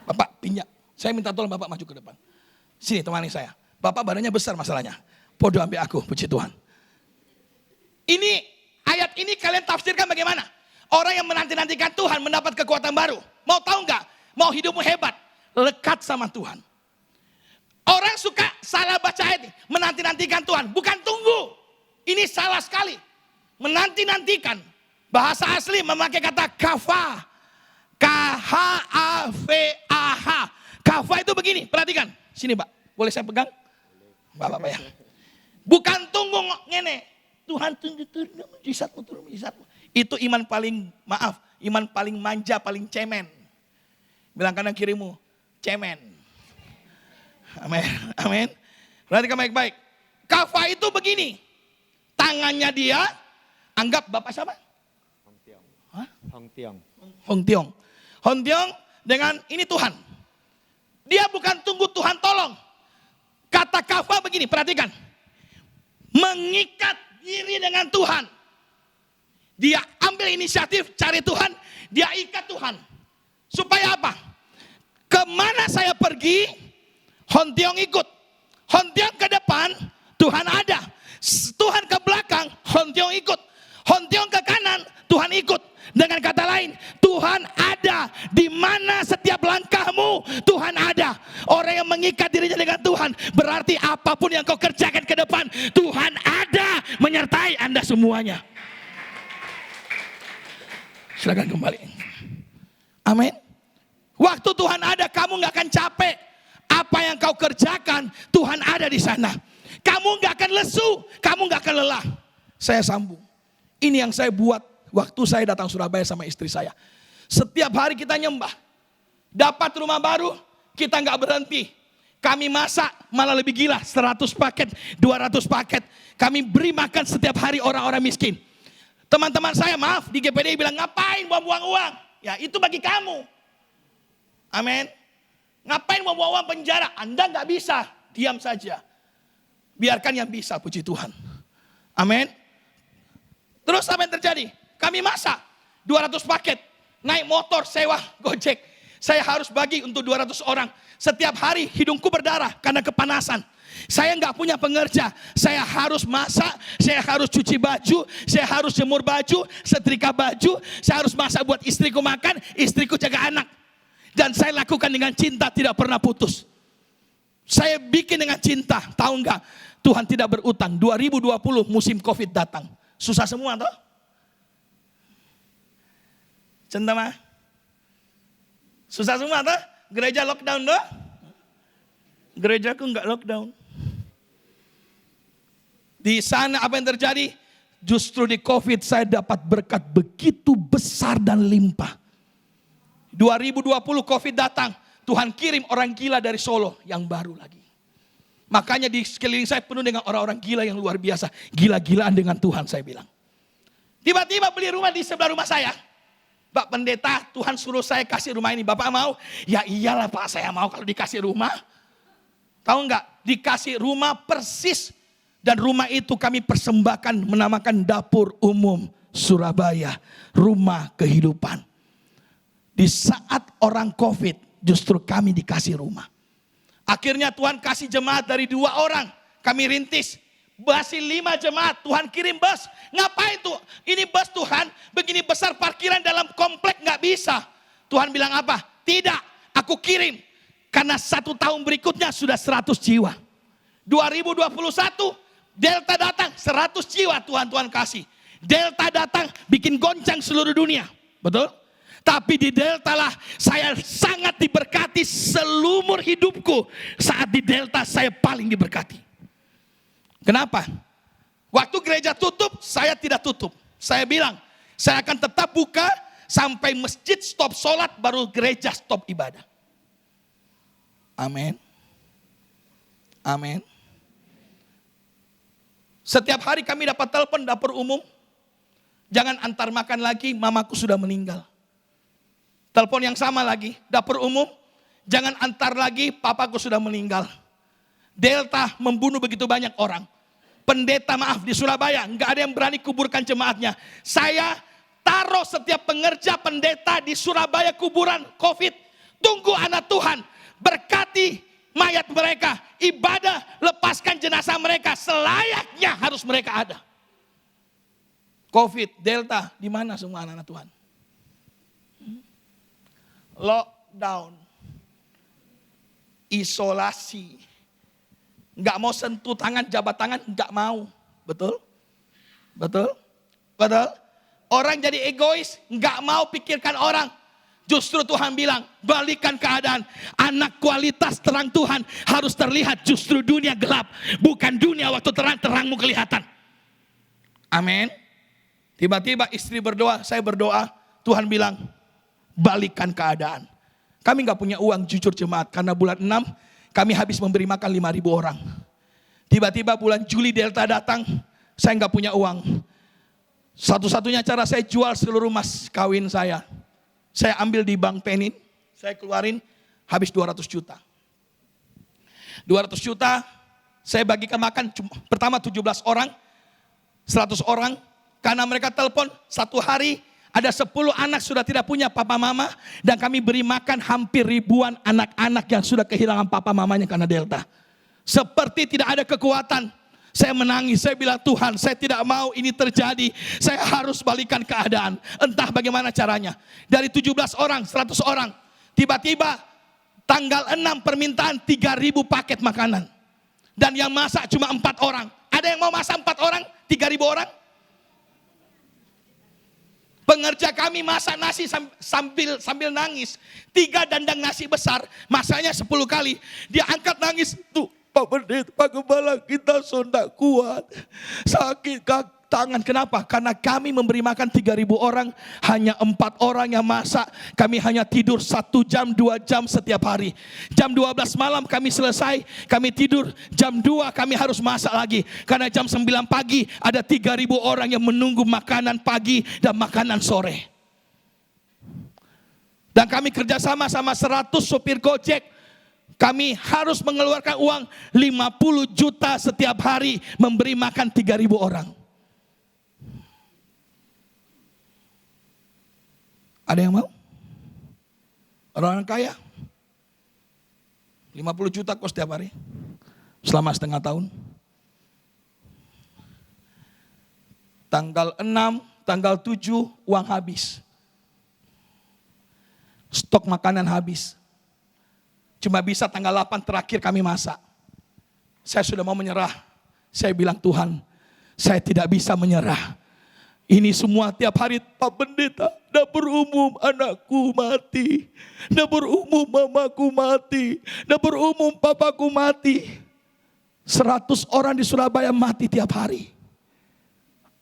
Bapak pinjam. Saya minta tolong Bapak maju ke depan. Sini temani saya. Bapak badannya besar masalahnya. Podo ambil aku, puji Tuhan. Ini ayat ini kalian tafsirkan bagaimana? Orang yang menanti-nantikan Tuhan mendapat kekuatan baru. Mau tahu nggak? Mau hidupmu hebat, lekat sama Tuhan. Orang suka salah baca ayat ini. Menanti-nantikan Tuhan, bukan tunggu. Ini salah sekali. Menanti-nantikan. Bahasa asli memakai kata kafa. K-H-A-V-A-H. Kafa itu begini, perhatikan. Sini Pak, boleh saya pegang? Bapak ya. Bukan tunggu ngene. Tuhan turun mujizatmu. Itu iman paling, iman paling manja, paling cemen. Bilang kanan kirimu, cemen. Amin, amin. Perhatikan baik-baik. Kafa itu begini. Tangannya dia, anggap Bapak siapa? Hong Tiong. Hong Tiong. Hon Tiong dengan ini Tuhan. Dia bukan tunggu Tuhan tolong. Kata Kava begini, perhatikan. Mengikat diri dengan Tuhan. Dia ambil inisiatif cari Tuhan, dia ikat Tuhan. Supaya apa? Kemana saya pergi, Hon Tiong ikut. Hon Tiong ke depan, Tuhan ada. Tuhan ke belakang, Hon Tiong ikut. Hon Tiong ke kanan, Tuhan ikut. Dengan kata lain, Tuhan ada. Di mana setiap langkahmu, Tuhan ada. Orang yang mengikat dirinya dengan Tuhan, berarti apapun yang kau kerjakan ke depan, Tuhan ada menyertai Anda semuanya. Silakan kembali. Amin. Waktu Tuhan ada, kamu gak akan capek. Apa yang kau kerjakan, Tuhan ada di sana. Kamu gak akan lesu, kamu gak akan lelah. Saya sambung. Ini yang saya buat waktu saya datang Surabaya sama istri saya. Setiap hari kita nyembah. Dapat rumah baru, kita gak berhenti. Kami masak, malah lebih gila. 100 paket, 200 paket. Kami beri makan setiap hari orang-orang miskin. Teman-teman saya, maaf, di GPD bilang, ngapain buang-buang uang? Ya itu bagi kamu. Amin. Ngapain buang-buang uang penjara? Anda gak bisa, diam saja. Biarkan yang bisa, puji Tuhan. Amin. Terus apa yang terjadi? Kami masak 200 paket, naik motor, sewa, Gojek. Saya harus bagi untuk 200 orang. Setiap hari hidungku berdarah karena kepanasan. Saya nggak punya pengerja, saya harus masak, saya harus cuci baju, saya harus jemur baju, setrika baju, saya harus masak buat istriku makan, istriku jaga anak. Dan saya lakukan dengan cinta, tidak pernah putus. Saya bikin dengan cinta, tahu nggak? Tuhan tidak berutang. 2020 musim Covid datang. Susah semua toh? Cinta mah? Susah semua toh? Gereja lockdown toh? Gerejaku nggak lockdown. Di sana apa yang terjadi? Justru di Covid saya dapat berkat begitu besar dan limpah. 2020 Covid datang, Tuhan kirim orang gila dari Solo yang baru lagi. Makanya di sekeliling saya penuh dengan orang-orang gila yang luar biasa. Gila-gilaan dengan Tuhan saya bilang. Tiba-tiba beli rumah di sebelah rumah saya. Pak Pendeta, Tuhan suruh saya kasih rumah ini. Bapak mau? Ya iyalah Pak, saya mau kalau dikasih rumah. Tahu enggak? Dikasih rumah persis. Dan rumah itu kami persembahkan menamakan Dapur Umum Surabaya. Rumah kehidupan. Di saat orang Covid, justru kami dikasih rumah. Akhirnya Tuhan kasih jemaat dari 2 orang. Kami rintis. Masih 5 jemaat. Tuhan kirim bus. Ngapain tuh? Ini bus Tuhan. Begini besar parkiran dalam komplek gak bisa. Tuhan bilang apa? Tidak. Aku kirim. Karena 1 tahun berikutnya sudah 100 jiwa. 2021 Delta datang. 100 jiwa Tuhan kasih. Delta datang bikin goncang seluruh dunia. Betul? Tapi di Delta lah saya sangat diberkati seumur hidupku. Saat di Delta saya paling diberkati. Kenapa? Waktu gereja tutup, saya tidak tutup. Saya bilang, saya akan tetap buka sampai masjid stop sholat, baru gereja stop ibadah. Amin. Amin. Setiap hari kami dapat telepon dapur umum. Jangan antar makan lagi, mamaku sudah meninggal. Telepon yang sama lagi, dapur umum, jangan antar lagi, papaku sudah meninggal. Delta membunuh begitu banyak orang. Pendeta maaf di Surabaya, nggak ada yang berani kuburkan jemaatnya. Saya taruh setiap pengerja pendeta di Surabaya kuburan Covid. Tunggu anak Tuhan, berkati mayat mereka, ibadah, lepaskan jenazah mereka, selayaknya harus mereka ada. Covid, Delta, di mana semua anak-anak Tuhan? Lockdown, isolasi, nggak mau sentuh tangan, jabat tangan, nggak mau, betul? Betul? Betul? Orang jadi egois, nggak mau pikirkan orang. Justru Tuhan bilang, balikan keadaan. Anak kualitas terang Tuhan harus terlihat. Justru dunia gelap, bukan dunia waktu terang, terangmu kelihatan. Amin. Tiba-tiba istri berdoa, saya berdoa, Tuhan bilang, balikan keadaan. Kami gak punya uang jujur jemaat. Karena bulan 6 kami habis memberi makan 5.000 orang. Tiba-tiba bulan Juli Delta datang. Saya gak punya uang. Satu-satunya cara saya jual seluruh mas kawin saya. saya ambil di Bank Penin, saya keluarin habis 200 juta. 200 juta saya bagikan makan pertama 17 orang, 100 orang. Karena mereka telepon satu hari ada 10 anak sudah tidak punya papa mama. Dan kami beri makan hampir ribuan anak-anak yang sudah kehilangan papa mamanya karena Delta. Seperti tidak ada kekuatan. Saya menangis, saya bilang Tuhan saya tidak mau ini terjadi. Saya harus balikan keadaan. Entah bagaimana caranya. Dari 17 orang, 100 orang. Tiba-tiba tanggal 6 permintaan 3.000 paket makanan. Dan yang masak cuma 4 orang. Ada yang mau masak 4 orang? 3.000 orang? Pengerja kami masak nasi sambil nangis. 3 dandang nasi besar, masaknya 10 kali. Dia angkat nangis. Tuh Pak Pendeta, Pak Gembala, kita sudah kuat. Sakit tangan. Kenapa? Karena kami memberi makan 3.000 orang, hanya 4 orang yang masak. Kami hanya tidur 1 jam, 2 jam setiap hari. Jam 12 malam kami selesai, kami tidur. Jam 2 kami harus masak lagi. Karena jam 9 pagi ada 3.000 orang yang menunggu makanan pagi dan makanan sore. Dan kami kerjasama sama 100 sopir Gojek. Kami harus mengeluarkan uang 50 juta setiap hari memberi makan 3.000 orang. Ada yang mau? Orang kaya? 50 juta kos setiap hari. Selama setengah tahun. Tanggal 6, tanggal 7 uang habis. Stok makanan habis. Cuma bisa tanggal 8 terakhir kami masak. Saya sudah mau menyerah. Saya bilang Tuhan, saya tidak bisa menyerah. Ini semua tiap hari Pak Pendeta, dapur umum anakku mati. Dapur umum mamaku mati. Dapur umum papaku mati. 100 orang di Surabaya mati tiap hari.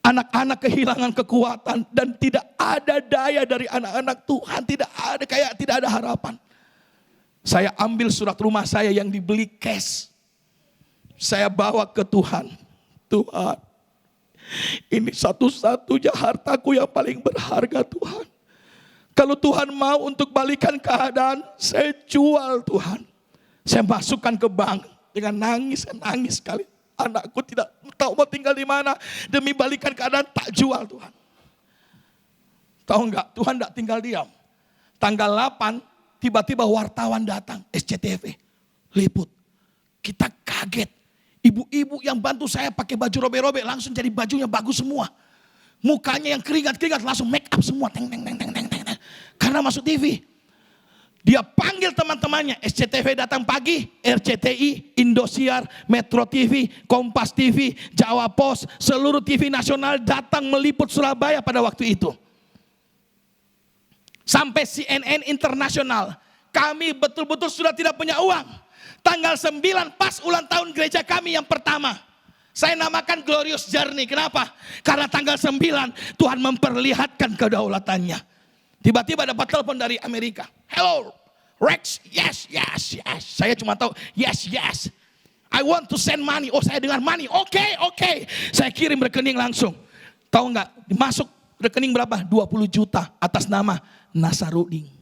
Anak-anak kehilangan kekuatan dan tidak ada daya dari anak-anak Tuhan. Tidak ada harapan. Saya ambil surat rumah saya yang dibeli cash. Saya bawa ke Tuhan. Tuhan, ini satu-satunya hartaku yang paling berharga Tuhan. Kalau Tuhan mau untuk balikan keadaan, saya jual Tuhan. Saya masukkan ke bank dengan nangis sekali. Anakku tidak tahu mau tinggal di mana. Demi balikan keadaan tak jual Tuhan. Tahu enggak, Tuhan enggak tinggal diam. Tanggal 8 tiba-tiba wartawan datang, SCTV, liput. Kita kaget. Ibu-ibu yang bantu saya pakai baju robek-robek langsung jadi bajunya bagus semua. Mukanya yang keringat-keringat langsung make up semua. Teng. Karena masuk TV. Dia panggil teman-temannya. SCTV datang pagi, RCTI, Indosiar, Metro TV, Kompas TV, Jawa Pos, seluruh TV nasional datang meliput Surabaya pada waktu itu. Sampai CNN internasional. Kami betul-betul sudah tidak punya uang. Tanggal 9 pas ulang tahun gereja kami yang pertama. Saya namakan Glorious Journey. Kenapa? Karena tanggal 9 Tuhan memperlihatkan kedaulatannya. Tiba-tiba dapat telepon dari Amerika. Hello, Rex. Yes. Saya cuma tahu yes. I want to send money. Oh, saya dengar money. Oke. Saya kirim rekening langsung. Tahu nggak? Masuk rekening berapa? 20 juta atas nama Nasarudin.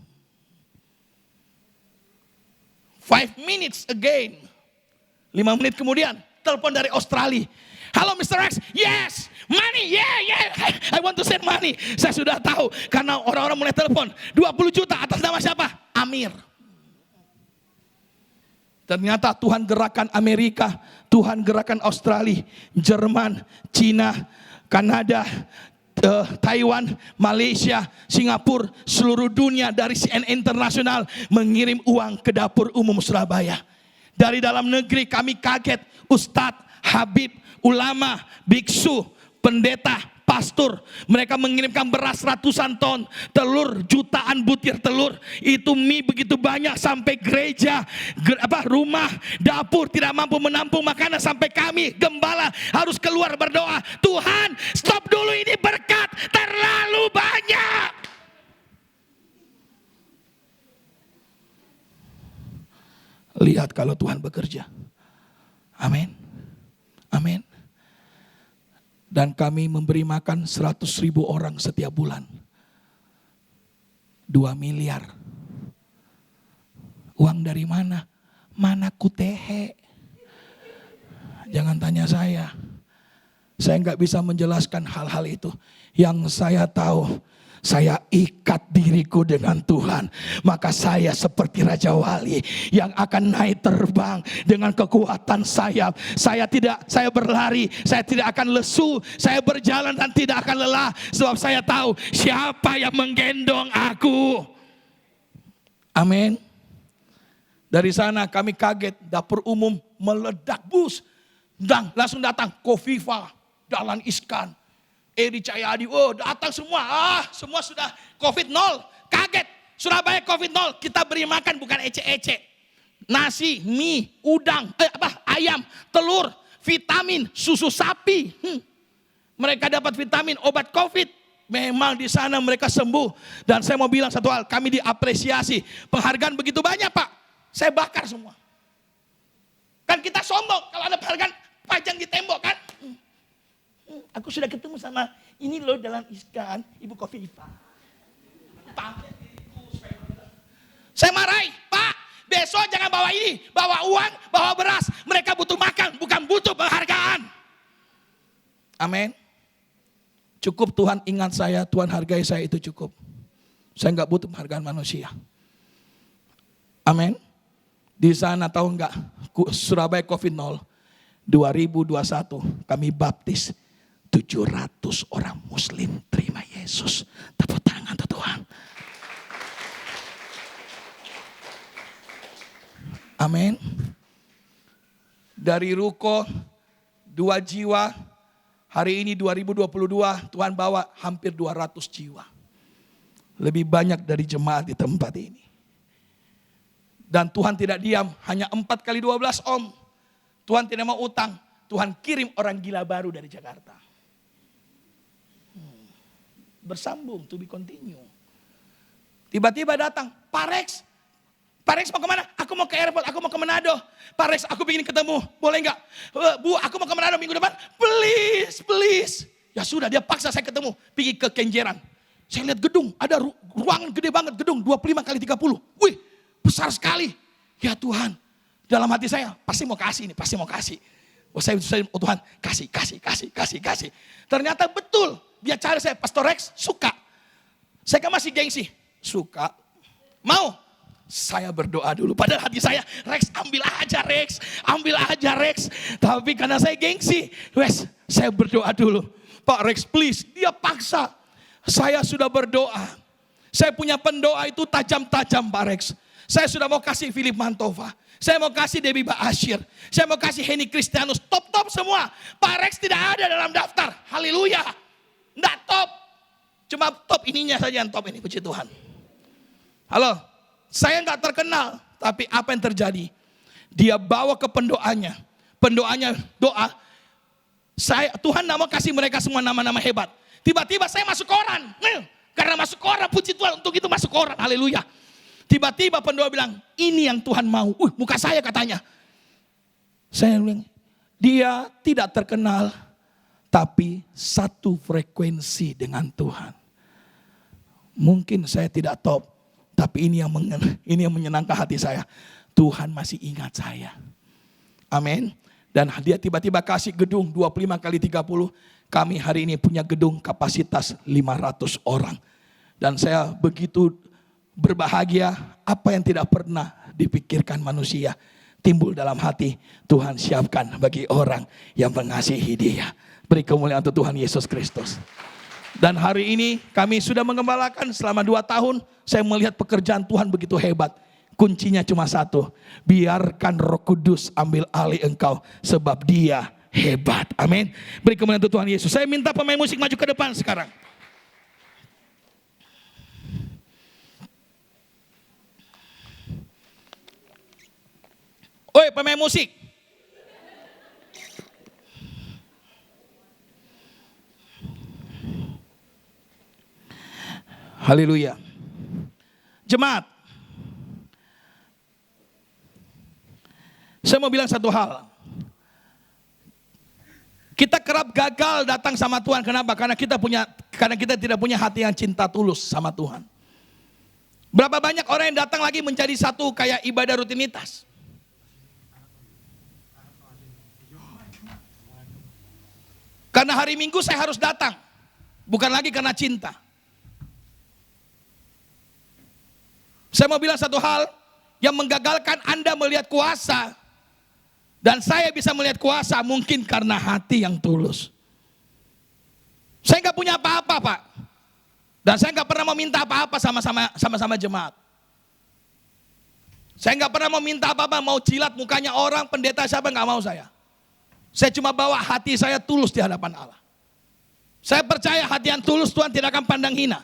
5 minutes again. 5 menit kemudian, telepon dari Australia. Halo Mr. Rex, yes, money, yeah, I want to send money. Saya sudah tahu, karena orang-orang mulai telepon. 20 juta atas nama siapa? Amir. Ternyata Tuhan gerakan Amerika, Tuhan gerakan Australia, Jerman, Cina, Kanada, Taiwan, Malaysia, Singapura, seluruh dunia dari CNN internasional mengirim uang ke dapur umum Surabaya. Dari dalam negeri kami kaget, Ustadz, Habib, ulama, biksu, pendeta, pastor, mereka mengirimkan beras ratusan ton, telur jutaan butir telur, itu mie begitu banyak sampai gereja, rumah, dapur tidak mampu menampung makanan sampai kami gembala harus keluar berdoa, Tuhan stop dulu ini berkat terlalu banyak. Lihat kalau Tuhan bekerja. Amin. Dan kami memberi makan 100.000 orang setiap bulan. 2 miliar. Uang dari mana? Mana kutehe? Jangan tanya saya. Saya nggak bisa menjelaskan hal-hal itu. Yang saya tahu, saya ikat diriku dengan Tuhan. Maka saya seperti Raja Wali yang akan naik terbang dengan kekuatan sayap. Saya berlari, saya tidak akan lesu. Saya berjalan dan tidak akan lelah. Sebab saya tahu siapa yang menggendong aku. Amin. Dari sana kami kaget, dapur umum meledak bus. Dan langsung datang Kofifa, Dahlan Iskan, Edi Cahyadi, datang semua. Semua sudah COVID 0. Kaget. Surabaya COVID 0. Kita beri makan bukan ece-ece. Nasi, mie, udang, ayam, telur, vitamin, susu sapi. Mereka dapat vitamin, obat COVID. Memang di sana mereka sembuh. Dan saya mau bilang satu hal, kami diapresiasi. Penghargaan begitu banyak, Pak. Saya bakar semua. Kan kita sombong kalau ada penghargaan pajang di tembok kan. Aku sudah ketemu sama ini loh Dahlan Iskan, Ibu Kofifa. Saya marahi, Pak, besok jangan bawa ini, bawa uang, bawa beras. Mereka butuh makan, bukan butuh penghargaan. Amin. Cukup Tuhan ingat saya, Tuhan hargai saya, itu cukup. Saya nggak butuh penghargaan manusia. Amin. Di sana tahu nggak, Surabaya COVID 0, 2021 kami baptis 700 orang Muslim terima Yesus. Tepuk tangan untuk Tuhan. Amin. Dari ruko 2 jiwa, hari ini 2022 Tuhan bawa hampir 200 jiwa. Lebih banyak dari jemaat di tempat ini. Dan Tuhan tidak diam, hanya 4 kali 12 om. Tuhan tidak mau utang, Tuhan kirim orang gila baru dari Jakarta. Bersambung, to be continue. Tiba-tiba datang, Pak Rex mau kemana? Aku mau ke airport, aku mau ke Manado. Pak Rex, aku ingin ketemu, boleh nggak? Bu, aku mau ke Manado minggu depan, please. Ya sudah, dia paksa saya ketemu, pergi ke Kenjeran. Saya lihat gedung, ada ruangan gede banget, gedung 25 kali 30. Wih, besar sekali. Ya Tuhan, dalam hati saya pasti mau kasih ini, pasti mau kasih. Saya Tuhan kasih. Ternyata betul, dia cari saya, Pastor Rex suka. Saya kan masih gengsi, suka. Mau? Saya berdoa dulu. Padahal hati saya, Rex ambil aja Rex. Tapi karena saya gengsi, saya berdoa dulu. Pak Rex please, dia paksa. Saya sudah berdoa. Saya punya pendoa itu tajam-tajam Pak Rex. Saya sudah mau kasih Philip Mantova. Saya mau kasih Debbie Ba'asyir. Saya mau kasih Henny Kristianus. Top semua. Pak Rex tidak ada dalam daftar. Haleluya. Nggak top. Cuma top ininya saja yang top ini. Puji Tuhan. Halo. Saya nggak terkenal. Tapi apa yang terjadi? Dia bawa ke pendoanya. Pendoanya doa. Tuhan nggak mau kasih mereka semua nama-nama hebat. Tiba-tiba saya masuk koran. Karena masuk koran. Puji Tuhan untuk itu masuk koran. Haleluya. Tiba-tiba pendoa bilang, ini yang Tuhan mau. Muka saya katanya. Saya bilang, dia tidak terkenal, tapi satu frekuensi dengan Tuhan. Mungkin saya tidak top, tapi ini yang menyenangkan hati saya. Tuhan masih ingat saya. Amin. Dan dia tiba-tiba kasih gedung 25 kali 30. Kami hari ini punya gedung kapasitas 500 orang. Dan saya begitu berbahagia, apa yang tidak pernah dipikirkan manusia timbul dalam hati, Tuhan siapkan bagi orang yang mengasihi Dia. Beri kemuliaan untuk Tuhan Yesus Kristus. Dan hari ini kami sudah mengembalakan selama 2 tahun. Saya melihat pekerjaan Tuhan begitu hebat. Kuncinya cuma satu, biarkan Roh Kudus ambil alih engkau sebab Dia hebat. Amin. Beri kemuliaan untuk Tuhan Yesus. Saya minta pemain musik maju ke depan sekarang. Oi, pemain musik. Haleluya. Jemaat. Saya mau bilang satu hal. Kita kerap gagal datang sama Tuhan. Kenapa? Karena kita tidak punya hati yang cinta tulus sama Tuhan. Berapa banyak orang yang datang lagi menjadi satu kayak ibadah rutinitas. Karena hari Minggu saya harus datang. Bukan lagi karena cinta. Saya mau bilang satu hal yang menggagalkan Anda melihat kuasa. Dan saya bisa melihat kuasa mungkin karena hati yang tulus. Saya nggak punya apa-apa, Pak. Dan saya nggak pernah meminta apa-apa sama jemaat. Saya nggak pernah meminta apa-apa, mau jilat mukanya orang, pendeta siapa, nggak mau saya. Saya cuma bawa hati saya tulus di hadapan Allah. Saya percaya hati yang tulus Tuhan tidak akan pandang hina.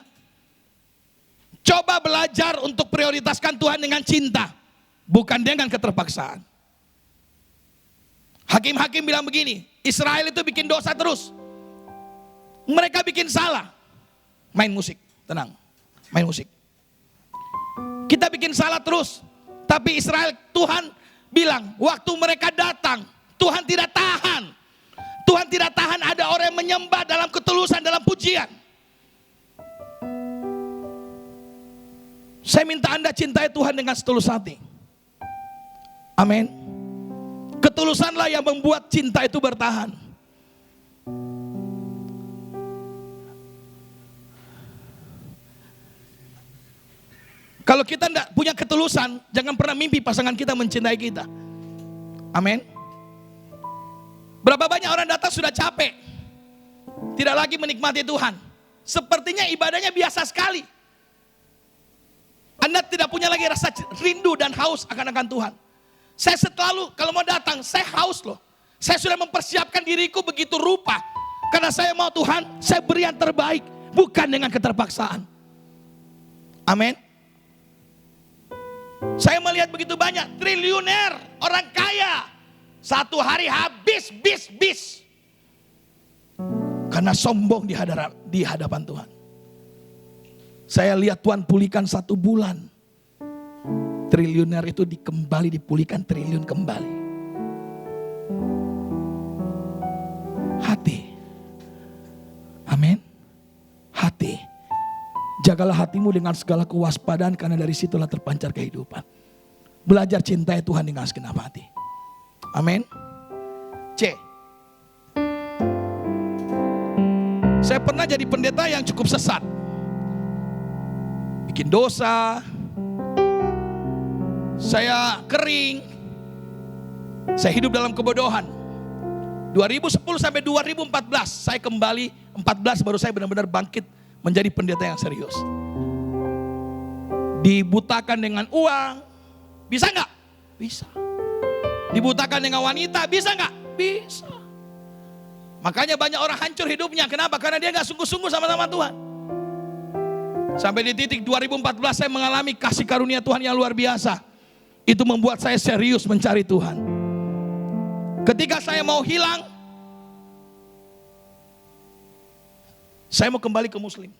Coba belajar untuk prioritaskan Tuhan dengan cinta, bukan dengan keterpaksaan. Hakim-hakim bilang begini, Israel itu bikin dosa terus. Mereka bikin salah. Main musik, tenang. Main musik. Kita bikin salah terus. Tapi Israel, Tuhan bilang, waktu mereka datang, Tuhan tidak tahan. Tuhan tidak tahan ada orang yang menyembah dalam ketulusan, dalam pujian. Saya minta Anda cintai Tuhan dengan setulus hati. Amin. Ketulusanlah yang membuat cinta itu bertahan. Kalau kita tidak punya ketulusan, jangan pernah mimpi pasangan kita mencintai kita. Amin. Berapa banyak orang datang sudah capek, tidak lagi menikmati Tuhan. Sepertinya ibadahnya biasa sekali. Anda tidak punya lagi rasa rindu dan haus akan Tuhan. Saya selalu kalau mau datang, saya haus loh. Saya sudah mempersiapkan diriku begitu rupa. Karena saya mau Tuhan, saya beri yang terbaik. Bukan dengan keterpaksaan. Amin. Saya melihat begitu banyak triliuner, orang kaya. Satu hari habis, bis. Karena sombong di hadapan Tuhan. Saya lihat Tuhan pulihkan 1 bulan. Triliuner itu dipulihkan triliun kembali. Hati. Amin. Hati. Jagalah hatimu dengan segala kewaspadaan karena dari situlah terpancar kehidupan. Belajar cintai Tuhan dengan segenap hati. Amin. C. Saya pernah jadi pendeta yang cukup sesat. Bikin dosa. Saya kering. Saya hidup dalam kebodohan. 2010 sampai 2014 saya kembali, 14 baru saya benar-benar bangkit menjadi pendeta yang serius. Dibutakan dengan uang, bisa nggak? Bisa. Dibutakan dengan wanita, bisa nggak? Bisa. Makanya banyak orang hancur hidupnya. Kenapa? Karena dia nggak sungguh-sungguh sama Tuhan. Sampai di titik 2014 saya mengalami kasih karunia Tuhan yang luar biasa. Itu membuat saya serius mencari Tuhan. Ketika saya mau hilang, saya mau kembali ke Muslim.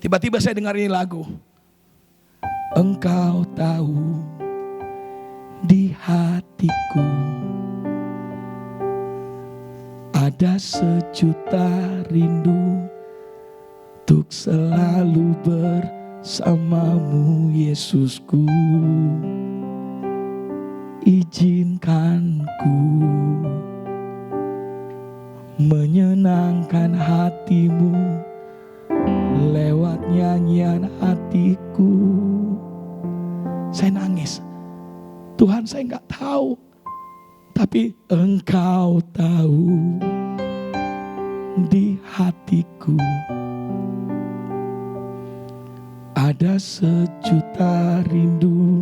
Tiba-tiba saya dengar ini lagu. Engkau tahu di hatiku ada sejuta rindu untuk selalu bersamamu Yesusku. Izinkan ku menyenangkan hatimu lewat nyanyian hatiku. Saya nangis. Tuhan, saya nggak tahu, tapi Engkau tahu di hatiku ada sejuta rindu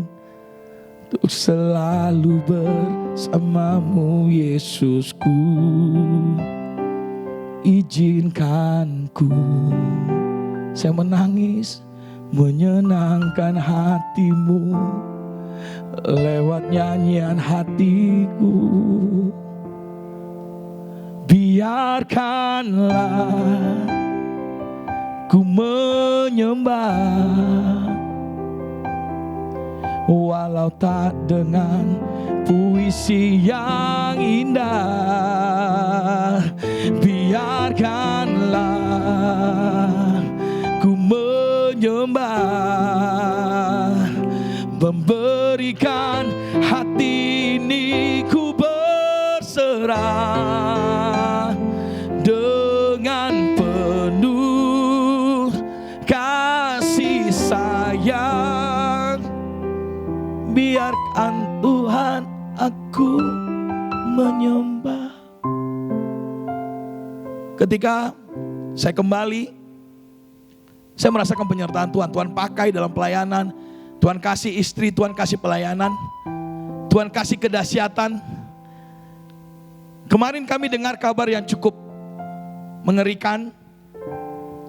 untuk selalu bersamamu Yesusku. Izinkan ku, saya menangis, menyenangkan hatimu lewat nyanyian hatiku. Biarkanlah ku menyembah, walau tak dengan puisi yang indah. Biarkanlah menyembah, memberikan hati ini ku berserah dengan penuh kasih sayang. Biarkan Tuhan aku menyembah. Ketika saya kembali, saya merasakan penyertaan Tuhan. Tuhan pakai dalam pelayanan, Tuhan kasih istri, Tuhan kasih pelayanan, Tuhan kasih kedahsyatan. Kemarin kami dengar kabar yang cukup mengerikan.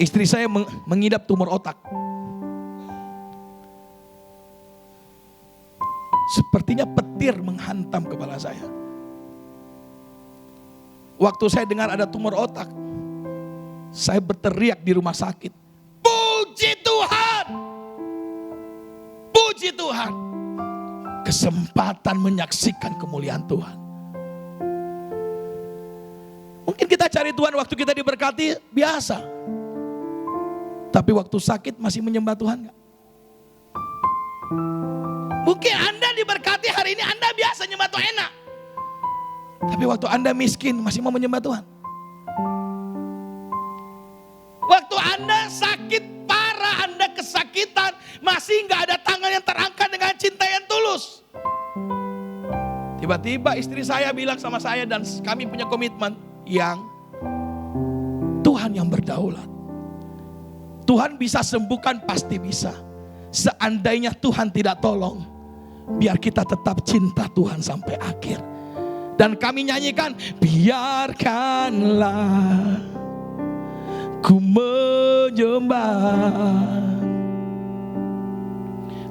Istri saya mengidap tumor otak. Sepertinya petir menghantam kepala saya. Waktu saya dengar ada tumor otak, saya berteriak di rumah sakit. Puji Tuhan! Puji Tuhan! Kesempatan menyaksikan kemuliaan Tuhan. Mungkin kita cari Tuhan waktu kita diberkati biasa. Tapi waktu sakit masih menyembah Tuhan gak? Mungkin Anda diberkati hari ini, Anda biasa nyembah Tuhan enak. Tapi waktu Anda miskin masih mau menyembah Tuhan. Waktu Anda sakit parah, Anda kesakitan, masih gak ada tangan yang terangkat dengan cinta yang tulus. Tiba-tiba istri saya bilang sama saya dan kami punya komitmen yang Tuhan yang berdaulat. Tuhan bisa sembuhkan, pasti bisa. Seandainya Tuhan tidak tolong, biar kita tetap cinta Tuhan sampai akhir. Dan kami nyanyikan, biarkanlah ku menyembah,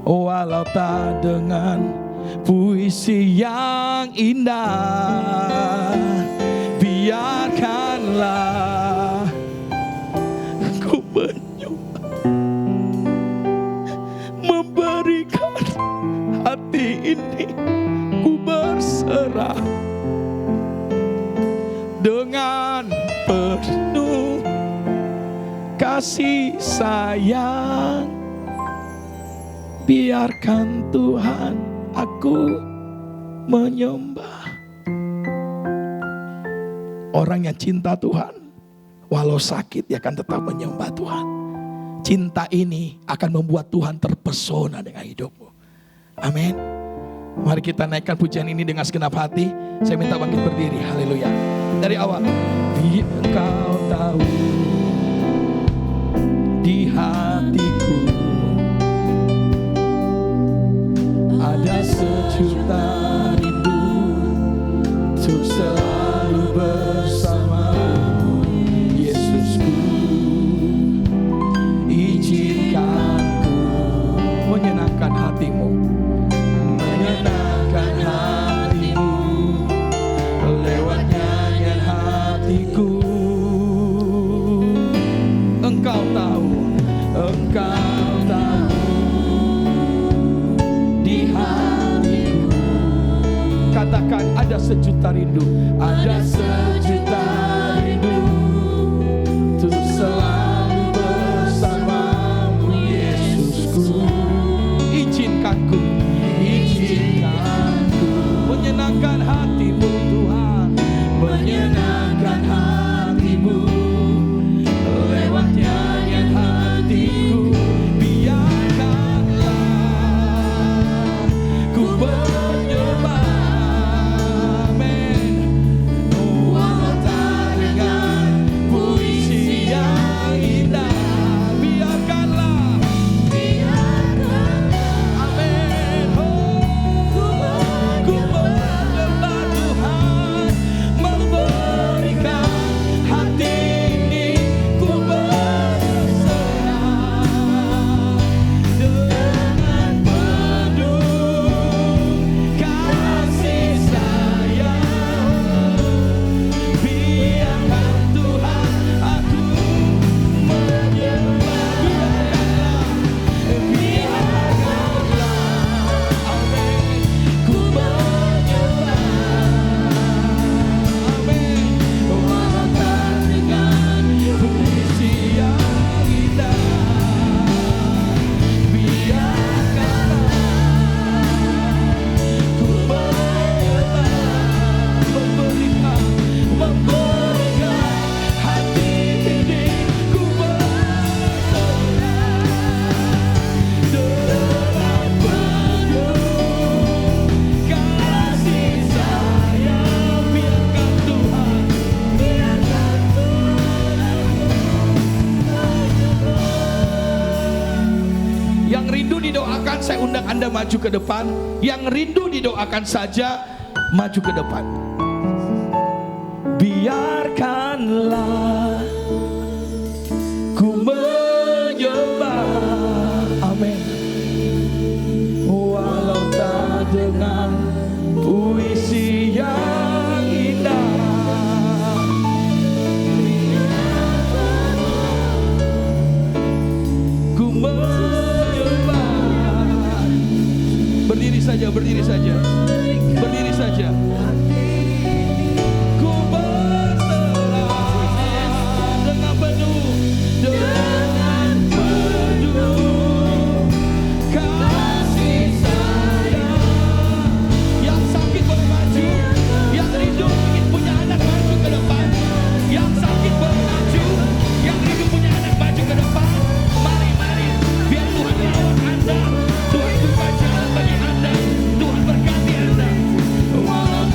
walau tak dengan puisi yang indah. Biarkanlah ku menyembah, memberikan hati ini ku berserah dengan penuh kasih sayang. Biarkan Tuhan aku menyembah. Orang yang cinta Tuhan, walau sakit dia akan tetap menyembah Tuhan. Cinta ini akan membuat Tuhan terpesona dengan hidupmu. Amin. Mari kita naikkan pujian ini dengan segenap hati. Saya minta bangkit berdiri. Haleluya. Dari awal. Engkau tahu di hatiku ada sejuta rindu untuk selalu bersamamu, Yesusku. Izinkanku menyenangkan hatimu, menyenangkan hatimu lewat nyanyian hatiku. Engkau tahu di hatiku. Katakan ada sejuta rindu, ada sejuta rindu untuk selalu bersamamu, Yesusku. Izinkanku menyenangkan hatimu Tuhan, menyenangkan hatimu lewat nyanyian hatiku. Biarkanlah ku menyembah, amin, didoakan, saya undang Anda maju ke depan. Yang rindu didoakan saja maju ke depan. Biarkanlah ku menyembah, amin, walau tak dengan puisi yang indah. Ku menyembah. Berdiri saja, berdiri saja, berdiri saja. Ku berserah dengan penuh, dengan penuh kasih sayang. Yang sakit boleh maju, yang rindu ingin punya anak maju ke depan. Yang sakit boleh maju, yang rindu punya anak maju ke depan. Mari, mari, biar Tuhan lawat Anda, Tuhan buka jalan bagi Anda, Tuhan berkati Anda. Walau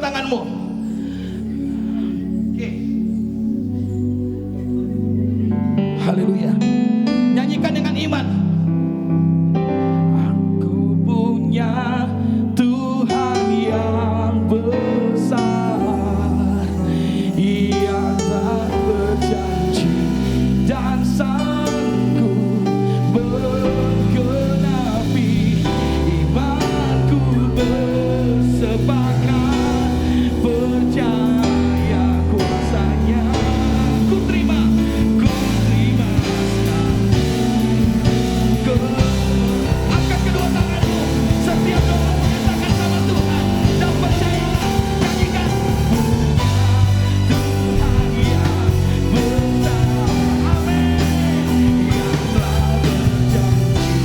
tanganmu. Oke. Haleluya. Nyanyikan dengan iman. Aku punya Tuhan yang besar, Ia tak berjanji dan sanggup menggenapi. Imanku bersepakat percaya kuasanya. Ku terima angkat kedua tanganmu. Setiap doa katakan sama Tuhan dan percayalah. Nyanyikan. Tuhan yang besar, amin, yang telah berjanji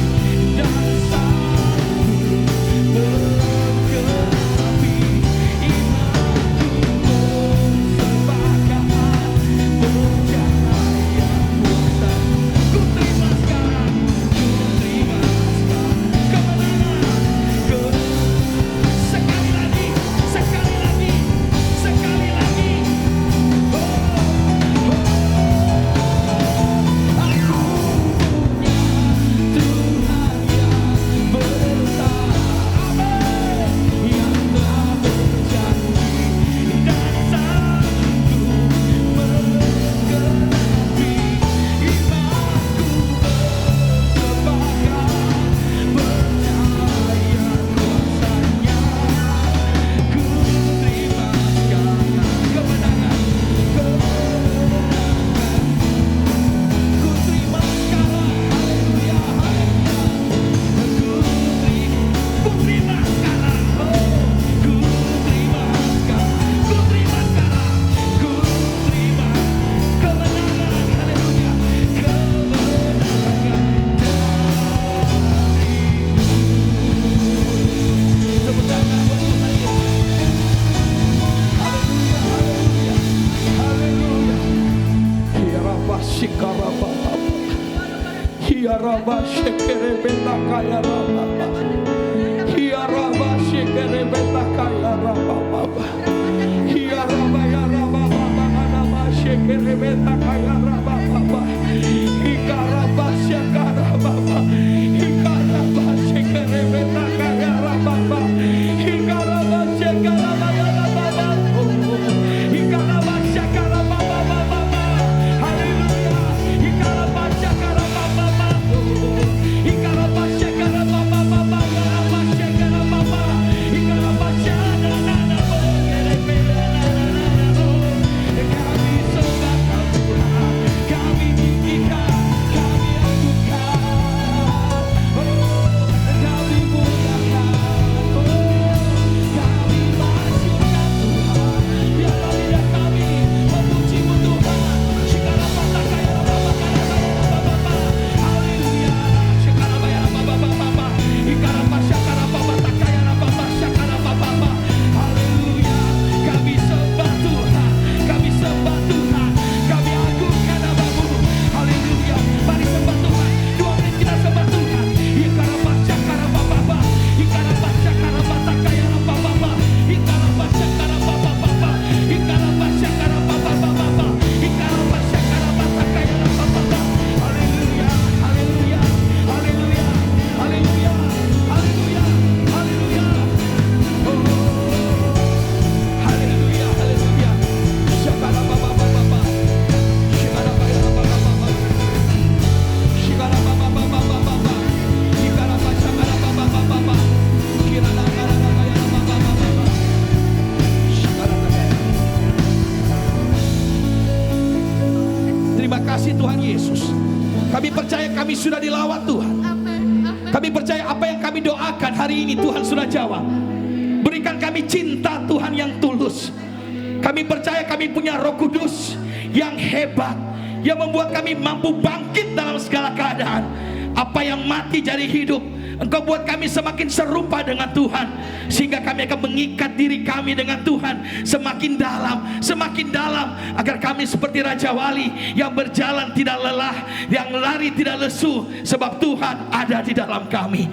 dan sanggup menggenapi. Imanku bersepakat percaya kuasa. Ku terima sekarang, ku terima sekarang kemenangan. Sekali lagi, sekali lagi, sekali lagi. Aku punya Tuhan yang besar, amin, yang telah berjanji dan sanggup menggenapi. Imanku bersepakat percaya kuasanya. Ku terima sekarang kemenangan, ku terima sekarang, haleluya, ku terima sekarang, ku terima sekarang, ku terima sekarang, ku terima kemenangan, haleluya, kemenangan darimu. Tepuk tangan buat Tuhan Yesus. Haleluya, haleluya, haleluya. Hiarabashikarababa. Hiarabashikerebetakayarababa. Hiarabashikerebetakayarababa. Hiarabayarabababababashikerebetakayarababa. Hikarabashikarababa. Hikarabashikerebetakayarababa. Hikarabashikarabayarababa. Hikarabashikarababababa. Haleluya. Hikarabashikarabababa. Hikarabashikarabababa. Hikarabashikarababa. Hikarabashikarababa. Kami sembah Tuhan, kami tinggikan, kami agukan, kami muliakan, kami masyurkan Tuhan. Biarlah lidah kami memuji-Mu Tuhan. Shikarabasakayarababababababa. Haleluya. Shikarabayarabababababa. Hikarabasyakarababasakayarababasyakarabababa. Haleluya. Kami sembah Tuhan, kami sembah Tuhan, kami agungkan nama-Mu. Haleluya. Mari sembah Tuhan. 2 menit kita sembah Tuhan. Hikarabasyakarabababa. Hikarabasyakarabasakayarabababa. Hikarabasyakarababababa. Hikarabasyakarababababa. Hikarabasyakarabasakayarabababa. Haleluya. Haleluya. Haleluya. Haleluya. Haleluya. Haleluya. Oh. Haleluya, haleluya. Shakarababababa. Shikarabayarabababa. Shikarabababababa. Hikarabasyakarababababa. Kiranakaranabayarabababa. Shikarabaya. Terima kasih Tuhan Yesus. Kami percaya kami sudah dilawat Tuhan. Kami percaya apa yang kami doakan hari ini Tuhan sudah jawab. Berikan kami cinta Tuhan yang tulus. Kami percaya kami punya Roh Kudus yang hebat, yang membuat kami mampu bangkit dalam segala keadaan. Apa yang mati jadi hidup, Engkau buat kami semakin serupa dengan Tuhan, sehingga kami akan mengikat diri kami dengan Tuhan semakin dalam, agar kami seperti Raja Wali yang berjalan tidak lelah, yang lari tidak lesu, sebab Tuhan ada di dalam kami.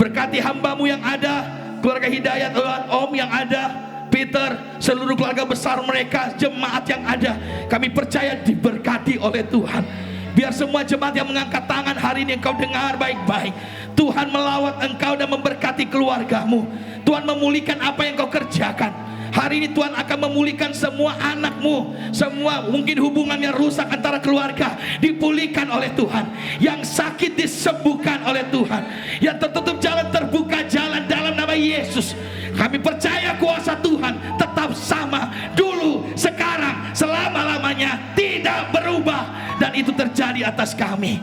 Berkati hamba-Mu yang ada, keluarga Hidayat Om yang ada, Peter, seluruh keluarga besar mereka, jemaat yang ada, kami percaya diberkati oleh Tuhan. Biar semua jemaat yang mengangkat tangan hari ini engkau dengar baik-baik. Tuhan melawat engkau dan memberkati keluargamu. Tuhan memulihkan apa yang kau kerjakan. Hari ini Tuhan akan memulihkan semua anakmu. Semua mungkin hubungan yang rusak antara keluarga dipulihkan oleh Tuhan. Yang sakit disembuhkan oleh Tuhan. Yang tertutup jalan terbuka jalan dalam nama Yesus. Kami percaya kuasa Tuhan tetap sama dulu, sekarang, selama-lamanya, tidak berubah. Dan itu terjadi atas kami.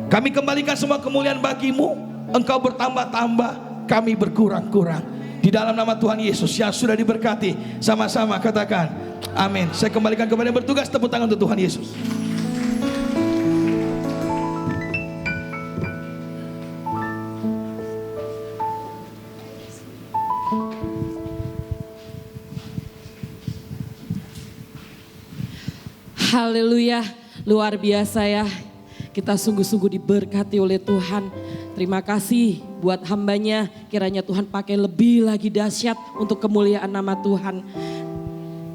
Kami kembalikan semua kemuliaan bagimu. Engkau bertambah-tambah, kami berkurang-kurang. Di dalam nama Tuhan Yesus yang sudah diberkati, sama-sama katakan amin. Saya kembalikan kepada yang bertugas, tepuk tangan untuk Tuhan Yesus. Haleluya, luar biasa ya. Kita sungguh-sungguh diberkati oleh Tuhan. Terima kasih buat hambanya, kiranya Tuhan pakai lebih lagi dahsyat untuk kemuliaan nama Tuhan.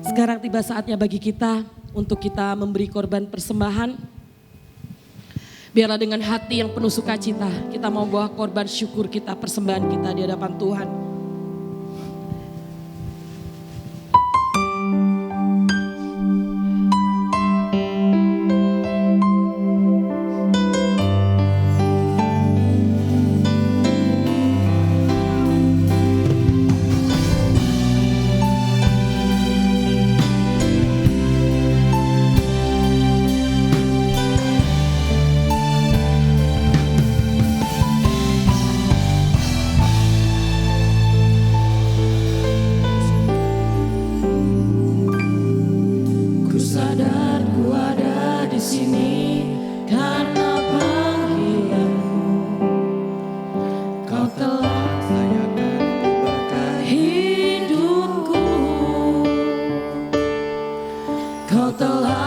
Sekarang tiba saatnya bagi kita untuk kita memberi korban persembahan. Biarlah dengan hati yang penuh sukacita kita mau bawa korban syukur kita, persembahan kita di hadapan Tuhan. Kau telah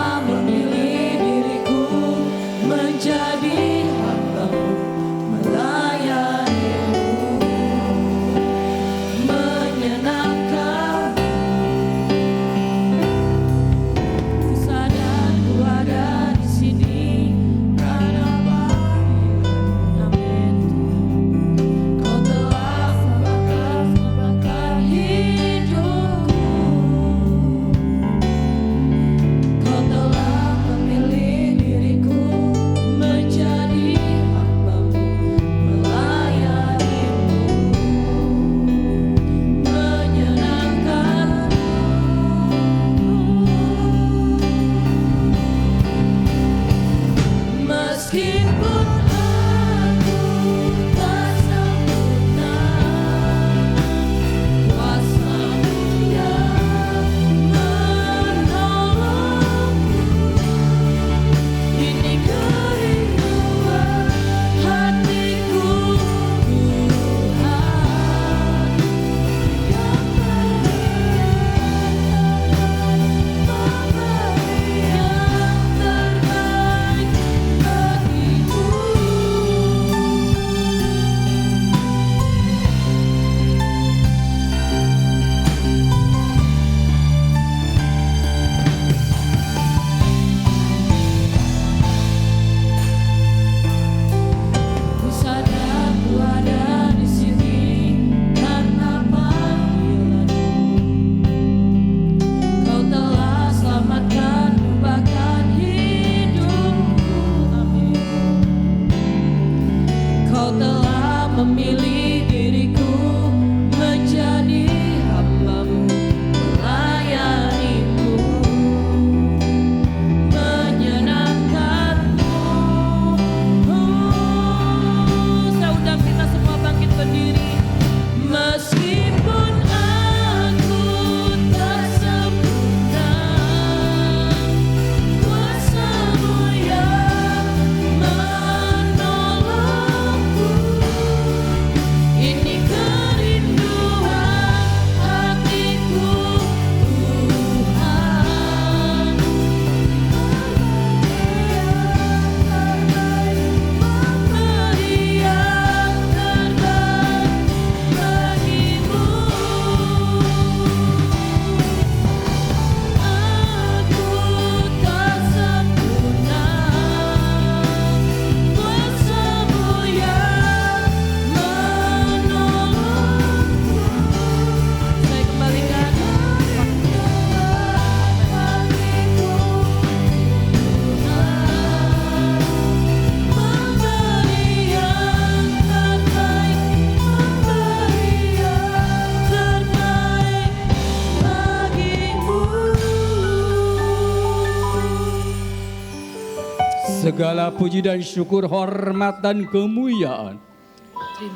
Segala puji dan syukur, hormat dan kemuliaan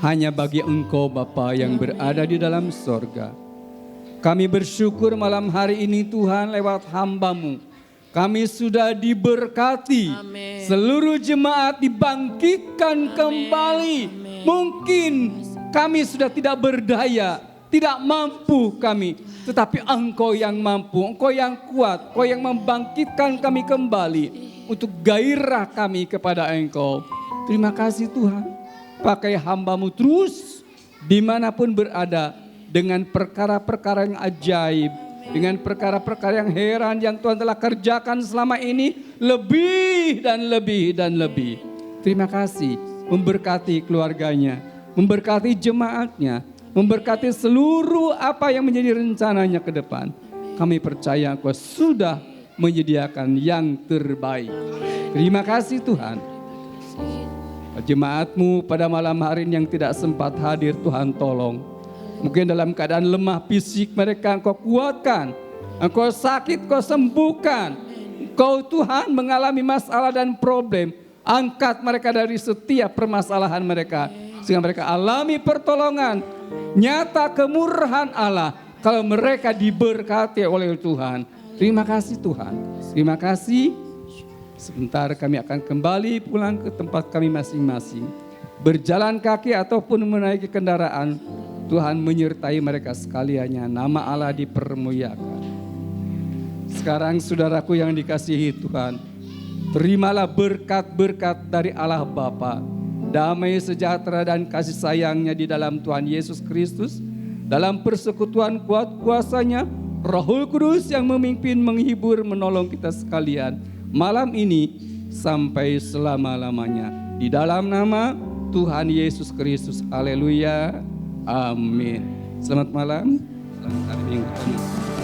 hanya bagi Engkau Bapa yang berada di dalam sorga. Kami bersyukur malam hari ini Tuhan lewat hamba-Mu. Kami sudah diberkati. Seluruh jemaat dibangkitkan kembali. Mungkin kami sudah tidak berdaya, tidak mampu kami. Tetapi Engkau yang mampu, Engkau yang kuat, Engkau yang membangkitkan kami kembali. Untuk gairah kami kepada Engkau. Terima kasih Tuhan. Pakai hamba-Mu terus dimanapun berada. Dengan perkara-perkara yang ajaib. Dengan perkara-perkara yang heran yang Tuhan telah kerjakan selama ini. Lebih dan lebih dan lebih. Terima kasih. Memberkati keluarganya. Memberkati jemaatnya. Memberkati seluruh apa yang menjadi rencananya ke depan. Kami percaya Engkau sudah menyediakan yang terbaik. Terima kasih Tuhan. Jemaat-Mu pada malam hari ini yang tidak sempat hadir, Tuhan tolong. Mungkin dalam keadaan lemah fisik mereka Engkau kuatkan. Engkau sakit, Engkau sembuhkan. Engkau Tuhan mengalami masalah dan problem. Angkat mereka dari setiap permasalahan mereka. Sehingga mereka alami pertolongan. Nyata kemurahan Allah. Kalau mereka diberkati oleh Tuhan. Terima kasih Tuhan. Terima kasih. Sebentar kami akan kembali pulang ke tempat kami masing-masing. Berjalan kaki ataupun menaiki kendaraan. Tuhan menyertai mereka sekaliannya. Nama Allah dipermuliakan. Sekarang saudaraku yang dikasihi Tuhan. Terimalah berkat-berkat dari Allah Bapa. Damai sejahtera dan kasih sayangnya di dalam Tuhan Yesus Kristus. Dalam persekutuan kuat kuasanya. Rohul Kudus yang memimpin, menghibur, menolong kita sekalian. Malam ini sampai selama-lamanya. Di dalam nama Tuhan Yesus Kristus. Haleluya. Amin. Selamat malam. Selamat hari Minggu.